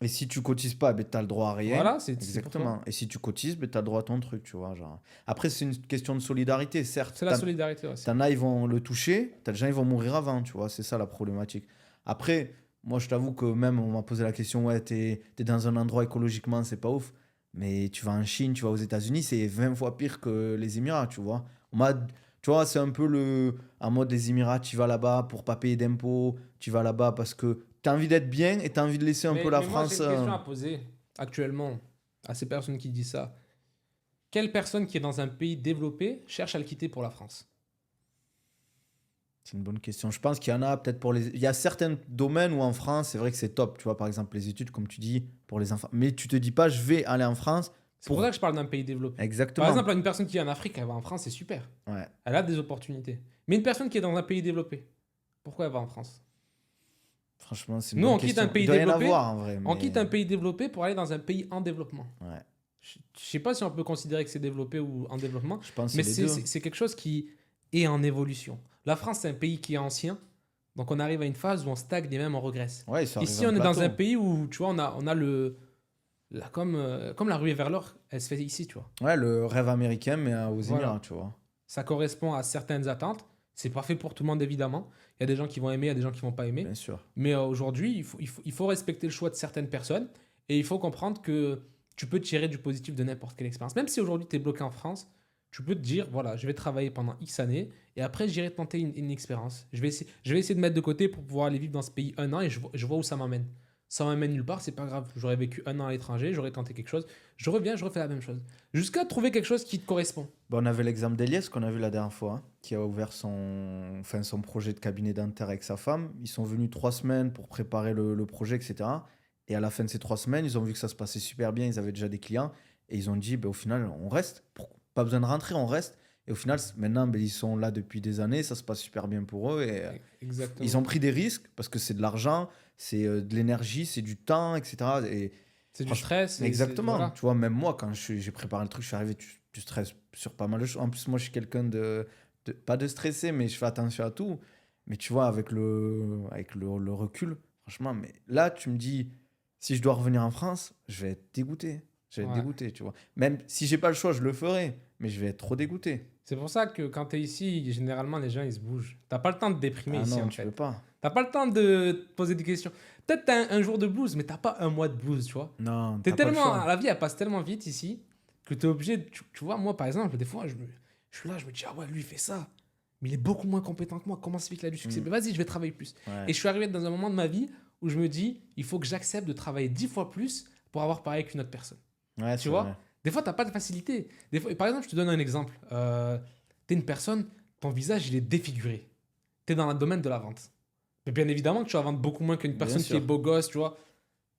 Et si tu cotises pas, ben, tu as le droit à rien. Voilà, c'est pour Exactement. Et si tu cotises, ben, tu as le droit à ton truc, tu vois. Genre. Après, c'est une question de solidarité, certes. C'est la solidarité aussi. T'en as, ils vont le toucher. T'as des gens, ils vont mourir avant, tu vois. C'est ça la problématique. Après, moi, je t'avoue que même, on m'a posé la question, ouais, t'es dans un endroit écologiquement, c'est pas ouf. Mais tu vas en Chine, tu vas aux États-Unis, c'est 20 fois pire que les Émirats, tu vois. Tu vois, c'est un peu en mode des Émirats, tu vas là-bas pour pas payer d'impôts, tu vas là-bas parce que tu as envie d'être bien et tu as envie de laisser un peu la mais moi, France. j'ai une question à poser actuellement à ces personnes qui disent ça. Quelle personne qui est dans un pays développé cherche à le quitter pour la France? C'est une bonne question. Je pense qu'il y en a peut-être pour les. Il y a certains domaines où en France, c'est vrai que c'est top. Tu vois, par exemple, les études, comme tu dis, pour les enfants. Mais tu te dis pas, je vais aller en France. C'est pour ça que je parle d'un pays développé. Exactement. Par exemple, une personne qui est en Afrique, elle va en France, c'est super. Ouais. Elle a des opportunités. Mais une personne qui est dans un pays développé, pourquoi elle va en France? Franchement, c'est une Nous, bonne on quitte question. un pays Il doit y en développé, avoir en vrai. On mais- quitte un pays développé pour aller dans un pays en développement. Ouais. Je sais pas si on peut considérer que c'est développé ou en développement, Je pense que mais c'est les deux. c'est quelque chose qui est en évolution. La France, c'est un pays qui est ancien, donc on arrive à une phase où on stagne et même on régresse. Ouais, ça arrive Ici, un on est dans plateau. un pays où, tu vois, on a comme la ruée vers l'or, elle se fait ici, tu vois. Ouais, le rêve américain, mais aux Voilà. Émirats, tu vois. Ça correspond à certaines attentes. C'est pas fait pour tout le monde, évidemment. Il y a des gens qui vont aimer, il y a des gens qui vont pas aimer. Bien sûr. Mais aujourd'hui, il faut respecter le choix de certaines personnes et il faut comprendre que tu peux tirer du positif de n'importe quelle expérience. Même si aujourd'hui tu es bloqué en France, tu peux te dire, voilà, je vais travailler pendant X années et après j'irai tenter une expérience. Je vais essayer de mettre de côté pour pouvoir aller vivre dans ce pays un an et je vois où ça m'emmène. Ça m'emmène nulle part, c'est pas grave. J'aurais vécu un an à l'étranger, j'aurais tenté quelque chose. Je reviens, je refais la même chose. Jusqu'à trouver quelque chose qui te correspond. Bah, on avait l'exemple d'Elias qu'on a vu la dernière fois, hein, qui a ouvert son projet de cabinet dentaire avec sa femme. Ils sont venus 3 semaines pour préparer le projet, etc. Et à la fin de ces 3 semaines, ils ont vu que ça se passait super bien, ils avaient déjà des clients. Et ils ont dit, bah, au final, on reste. Pas besoin de rentrer, on reste. Et au final, maintenant, bah, ils sont là depuis des années, ça se passe super bien pour eux. Et Exactement. ils ont pris des risques parce que c'est de l'argent, c'est de l'énergie, c'est du temps, etc. Et C'est du stress. exactement. Voilà. Tu vois, même moi, quand j'ai préparé le truc, je suis arrivé, tu stresses sur pas mal de choses. En plus, moi, je suis quelqu'un pas de stressé, mais je fais attention à tout. Mais tu vois, avec le recul, franchement, mais là, tu me dis, si je dois revenir en France, je vais être dégoûté. Je vais être Ouais. dégoûté, tu vois. Même si j'ai pas le choix, je le ferai, mais je vais être trop dégoûté. C'est pour ça que quand tu es ici, généralement, les gens, ils se bougent. T'as pas le temps de déprimer Ah ici, non, en tu fait. peux pas. T'as pas le temps de te poser des questions. Peut-être t'as un jour de blues, mais t'as pas un mois de blues, tu vois. Non, T'es t'as pas le tellement, choix. la vie, elle passe tellement vite ici que t'es obligé. Tu vois, moi, par exemple, des fois, je suis là, je me dis, ah ouais, lui, il fait ça. Mais il est beaucoup moins compétent que moi. Comment ça fait qu'il a du succès? Mais vas-y, je vais travailler plus. Ouais. Et je suis arrivé dans un moment de ma vie où je me dis, il faut que j'accepte de travailler 10 fois plus pour avoir pareil qu'une autre personne. Ouais, Tu c'est vois? vrai. Des fois, t'as pas de facilité. Des fois, par exemple, je te donne un exemple. T'es une personne, ton visage, il est défiguré. T'es dans le domaine de la vente. Mais bien évidemment que tu vas vendre beaucoup moins qu'une Bien personne qui sûr. est beau gosse, tu vois.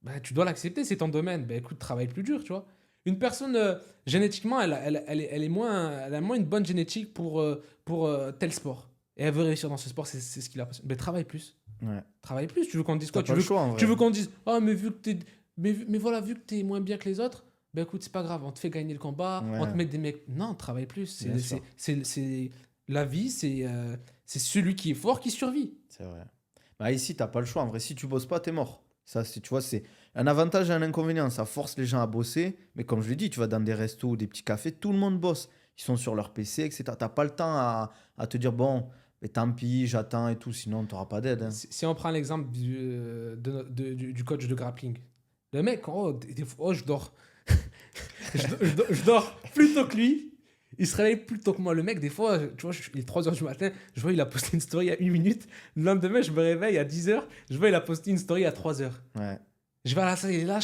Ben, tu dois l'accepter, c'est ton domaine. Ben, écoute, travaille plus dur, tu vois. Une personne, génétiquement, elle a moins une bonne génétique pour tel sport. Et elle veut réussir dans ce sport, c'est ce qui la passionne. Ben, travaille plus. Ouais. Travaille plus. Tu veux qu'on te dise T'as quoi? pas le choix, en vrai. Tu veux qu'on te dise, oh, mais vu que t'es. Mais voilà, vu que t'es moins bien que les autres, ben écoute, c'est pas grave, on te fait gagner le combat, Ouais. on te met des mecs. Non, travaille plus. Bien sûr. La vie, c'est celui qui est fort qui survit. C'est vrai. Bah, ici, t'as pas le choix. En vrai, si tu bosses pas, t'es mort. Ça, tu vois, c'est un avantage et un inconvénient. Ça force les gens à bosser. Mais comme je l'ai dit, tu vas dans des restos ou des petits cafés, tout le monde bosse. Ils sont sur leur PC, etc. T'as pas le temps à te dire, bon, mais tant pis, j'attends et tout. Sinon, t'auras pas d'aide, hein. Si on prend l'exemple du coach de grappling, le mec, je dors. Je dors plus tôt que lui. Il se réveille plus tôt que moi. Le mec, des fois, tu vois, il est 3h du matin, je vois, il a posté une story à 1 minute. Le lendemain, je me réveille à 10h, je vois, il a posté une story à 3h. Ouais. Je vais à la salle, il est là,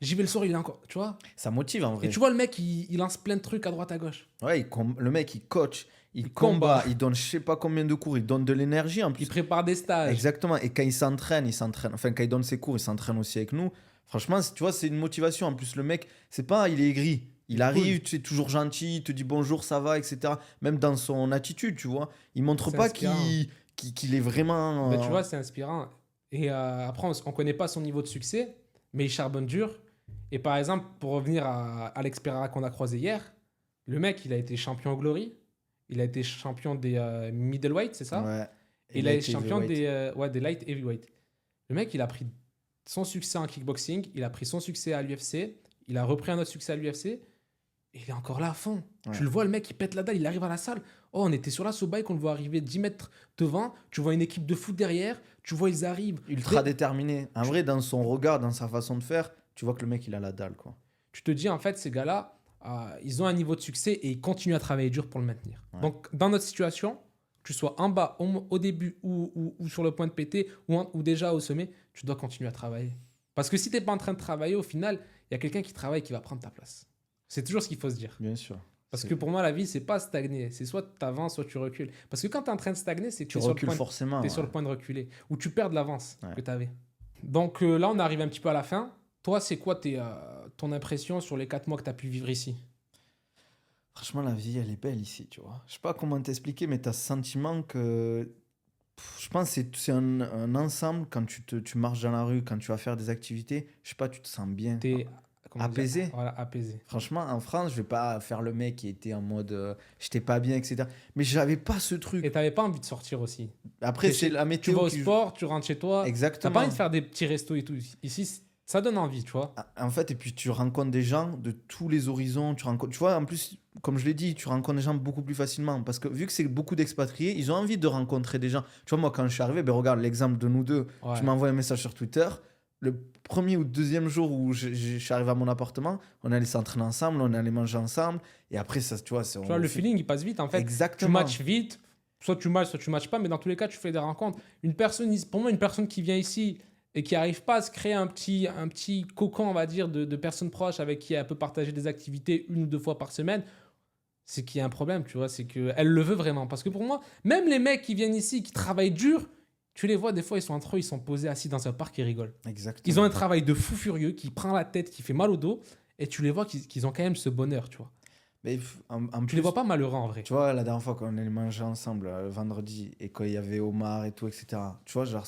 j'y vais le soir, il est encore, tu vois. Ça motive, en vrai. Et tu vois, le mec, il lance plein de trucs à droite, à gauche. Ouais, le mec, il coach, il combat. combat, il donne je sais pas combien de cours, il donne de l'énergie en plus. Il prépare des stages. Exactement. Et quand il s'entraîne. Enfin, quand il donne ses cours, il s'entraîne aussi avec nous. Franchement, tu vois, c'est une motivation. En plus, le mec, c'est pas, il est aigri. Il arrive, tu es toujours gentil, il te dit bonjour, ça va, etc. Même dans son attitude, tu vois. Il montre C'est pas inspirant. qu'il est vraiment. Ben, tu vois, c'est inspirant. Et après, on connaît pas son niveau de succès, mais il charbonne dur. Et par exemple, pour revenir à l'expert qu'on a croisé hier, le mec, il a été champion Glory. Il a été champion des middleweight, c'est ça? Ouais. Et il a light été champion heavyweight. des light heavyweight. Le mec, il a pris son succès en kickboxing, il a pris son succès à l'UFC, il a repris un autre succès à l'UFC, et il est encore là à fond. Ouais. Tu le vois, le mec, il pète la dalle, il arrive à la salle. Oh, on était sur la sous-bike, on le voit arriver 10 mètres devant, tu vois une équipe de foot derrière, tu vois, ils arrivent. Ultra déterminé. En vrai, dans son regard, dans sa façon de faire, tu vois que le mec, il a la dalle, quoi. Tu te dis, en fait, ces gars-là, ils ont un niveau de succès et ils continuent à travailler dur pour le maintenir. Ouais. Donc, dans notre situation, que tu sois en bas, au début ou sur le point de péter ou déjà au sommet, tu dois continuer à travailler. Parce que si tu n'es pas en train de travailler, au final, il y a quelqu'un qui travaille qui va prendre ta place. C'est toujours ce qu'il faut se dire. Bien sûr. Parce que pour moi, la vie, c'est pas stagner. C'est soit tu avances, soit tu recules. Parce que quand tu es en train de stagner, c'est que Tu tu es recules forcément. sur le point de reculer. Ou tu perds de l'avance Ouais. que tu avais. Donc là, on arrive un petit peu à la fin. Toi, c'est quoi ton impression sur les 4 mois que tu as pu vivre ici? Franchement, la vie, elle est belle ici, tu vois. Je sais pas comment t'expliquer, mais tu as ce sentiment que. Je pense que c'est un ensemble quand tu marches dans la rue, quand tu vas faire des activités. Je sais pas, tu te sens bien. T'es Apaisé. Voilà, apaisé. Franchement, en France, je vais pas faire le mec qui était en mode j'étais pas bien, etc. Mais j'avais pas ce truc. Et t'avais pas envie de sortir aussi. Après, t'es c'est chez- la Tu météo vas au qui joue. sport, tu rentres chez toi. T'as Exactement. pas envie de faire des petits restos et tout. Ici, Ça donne envie, tu vois. En fait, et puis tu rencontres des gens de tous les horizons. Tu vois, en plus, comme je l'ai dit, tu rencontres des gens beaucoup plus facilement. Parce que vu que c'est beaucoup d'expatriés, ils ont envie de rencontrer des gens. Tu vois, moi, quand je suis arrivé, ben, regarde l'exemple de nous deux. Ouais. Tu m'as envoyé un message sur Twitter. Le premier ou deuxième jour où je suis arrivé à mon appartement, on allait s'entraîner ensemble, on allait manger ensemble. Et après, ça, tu vois, Tu vois, le feeling, il passe vite, en fait. Exactement. Tu matches vite. Soit tu matches pas, mais dans tous les cas, tu fais des rencontres. Pour moi, une personne qui vient ici et qui n'arrive pas à se créer un petit cocon, on va dire, de personnes proches avec qui elle peut partager des activités 1 ou 2 fois par semaine, c'est qu'il y a un problème, tu vois. C'est qu'elle le veut vraiment. Parce que pour moi, même les mecs qui viennent ici, qui travaillent dur, tu les vois, des fois, ils sont entre eux, ils sont posés assis dans un parc et rigolent. Exactement. Ils ont un travail de fou furieux qui prend la tête, qui fait mal au dos, et tu les vois qu'ils ont quand même ce bonheur, tu vois. Mais en Tu plus, les vois pas malheureux en vrai. tu vois, la dernière fois qu'on allait manger ensemble, vendredi, et quand il y avait Omar et tout, etc. Tu vois, genre,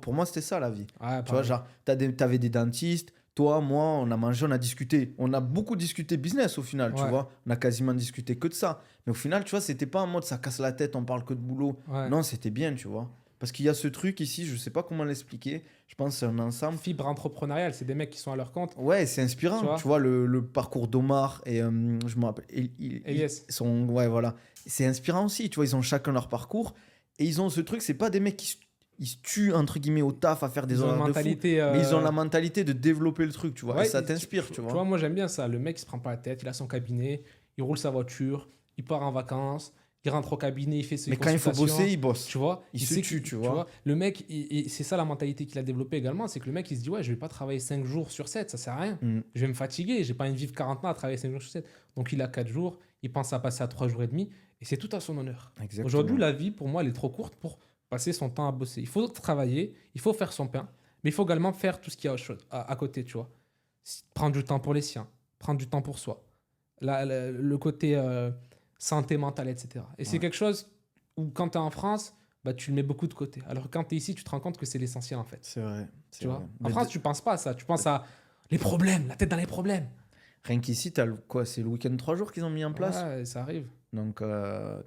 pour moi, c'était ça la vie. Ouais, Tu vois, pareil. genre, t'avais des dentistes, toi, moi, on a mangé, on a discuté. On a beaucoup discuté business au final, tu Ouais. vois. On a quasiment discuté que de ça. Mais au final, tu vois, c'était pas en mode ça casse la tête, on parle que de boulot. Ouais. Non, c'était bien, tu vois. Parce qu'il y a ce truc ici, je sais pas comment l'expliquer. Je pense que c'est un ensemble. Fibre entrepreneuriale, c'est des mecs qui sont à leur compte. Ouais, c'est inspirant. Tu vois Le parcours d'Omar et je me rappelle. Elias. Ouais, voilà. C'est inspirant aussi, tu vois. Ils ont chacun leur parcours. Et ils ont ce truc, c'est pas des mecs ils se tuent, entre guillemets, au taf à faire des Ils ont une horaires de fou. mentalité. Mais ils ont la mentalité de développer le truc, tu vois. Ouais, et ça t'inspire, tu Tu vois. vois, moi j'aime bien ça. Le mec il se prend pas la tête, il a son cabinet, il roule sa voiture, il part en vacances, il rentre au cabinet, il fait ses Mais quand il faut consultations. bosser, il bosse. Tu vois, Il se sait tue, que- tu vois. Le mec, c'est ça la mentalité qu'il a développée également, c'est que le mec il se dit ouais, je vais pas travailler 5 jours sur 7, ça sert à rien. Mm. Je vais me fatiguer, j'ai pas envie de vivre 40 ans à travailler 5 jours sur 7. Donc il a 4 jours, il pense à passer à 3 jours et demi, et c'est tout à son honneur. Exactement. Aujourd'hui, la vie, pour moi, elle est trop courte pour passer son temps à bosser. Il faut travailler, il faut faire son pain, mais il faut également faire tout ce qu'il y a à côté, tu vois. Prendre du temps pour les siens, prendre du temps pour soi. Le côté santé mentale, etc. Et c'est Ouais. quelque chose où, quand tu es en France, bah, tu le mets beaucoup de côté. Alors que quand tu es ici, tu te rends compte que c'est l'essentiel, en fait. C'est vrai. c'est Tu vois vrai. En Mais France, tu penses pas à ça. Tu penses à les problèmes, la tête dans les problèmes. Rien qu'ici, quoi, c'est le week-end 3 jours qu'ils ont mis en place. Ouais, ça arrive. Donc,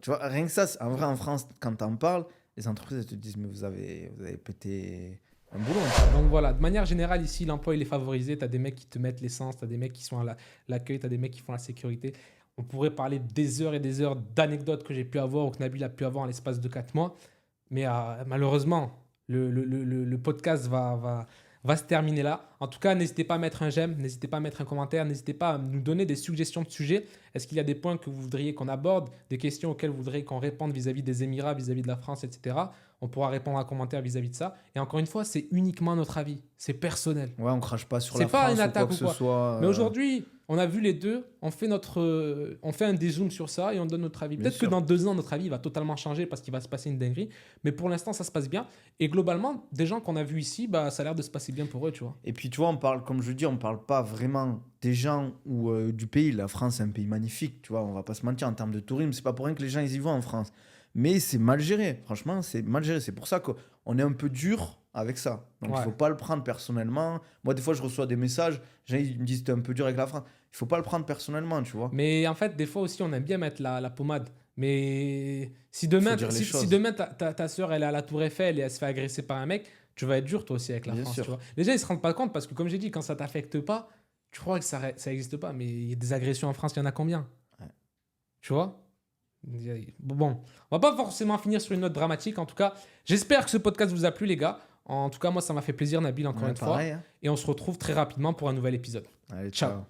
tu vois, rien que ça, en vrai, en France, quand t'en parles, les entreprises elles te disent, mais vous avez pété un boulot. Donc voilà, de manière générale, ici, l'emploi, il est favorisé. Tu as des mecs qui te mettent l'essence, tu as des mecs qui sont à l'accueil, tu as des mecs qui font la sécurité. On pourrait parler des heures et des heures d'anecdotes que j'ai pu avoir ou que Nabil a pu avoir en l'espace de 4 mois. Mais malheureusement, le podcast va se terminer là. En tout cas, n'hésitez pas à mettre un j'aime, n'hésitez pas à mettre un commentaire, n'hésitez pas à nous donner des suggestions de sujets. Est-ce qu'il y a des points que vous voudriez qu'on aborde, des questions auxquelles vous voudriez qu'on réponde vis-à-vis des Émirats, vis-à-vis de la France, etc. On pourra répondre en commentaire vis-à-vis de ça. Et encore une fois, c'est uniquement notre avis, c'est personnel. Ouais, on crache pas sur C'est la pas France une ou attaque quoi que ou ce quoi. soit. Mais aujourd'hui, on a vu les deux, on fait un dézoom sur ça et on donne notre avis. Bien Peut-être que sûr. dans 2 ans, notre avis va totalement changer parce qu'il va se passer une dinguerie. Mais pour l'instant, ça se passe bien. Et globalement, des gens qu'on a vus ici, bah, ça a l'air de se passer bien pour eux, tu vois. Et puis, tu vois, on parle, comme je dis, on parle pas vraiment des gens ou du pays. La France, c'est un pays magnifique, tu vois, on va pas se mentir en termes de tourisme. C'est pas pour rien que les gens ils y vont en France. Mais c'est mal géré, franchement, c'est mal géré. C'est pour ça qu'on est un peu dur avec ça. Donc, il Ouais. faut pas le prendre personnellement. Moi, des fois, je reçois des messages, les gens ils me disent t'es un peu dur avec la France. Il faut pas le prendre personnellement, tu vois. Mais en fait, des fois aussi, on aime bien mettre la pommade. Mais si demain, Faut dire les si choses. demain ta soeur elle est à la Tour Eiffel et elle se fait agresser par un mec, tu vas être dur toi aussi avec la Bien France. sûr. Tu vois. Les gens, ils se rendent pas compte parce que, comme j'ai dit, quand ça t'affecte pas, tu crois que ça existe pas. Mais il y a des agressions en France, il y en a combien? Ouais. Tu vois? Bon, on va pas forcément finir sur une note dramatique. En tout cas, j'espère que ce podcast vous a plu, les gars. En tout cas, moi, ça m'a fait plaisir, Nabil, encore Ouais, une fois. pareil, hein. Et on se retrouve très rapidement pour un nouvel épisode. Allez, Ciao. ciao.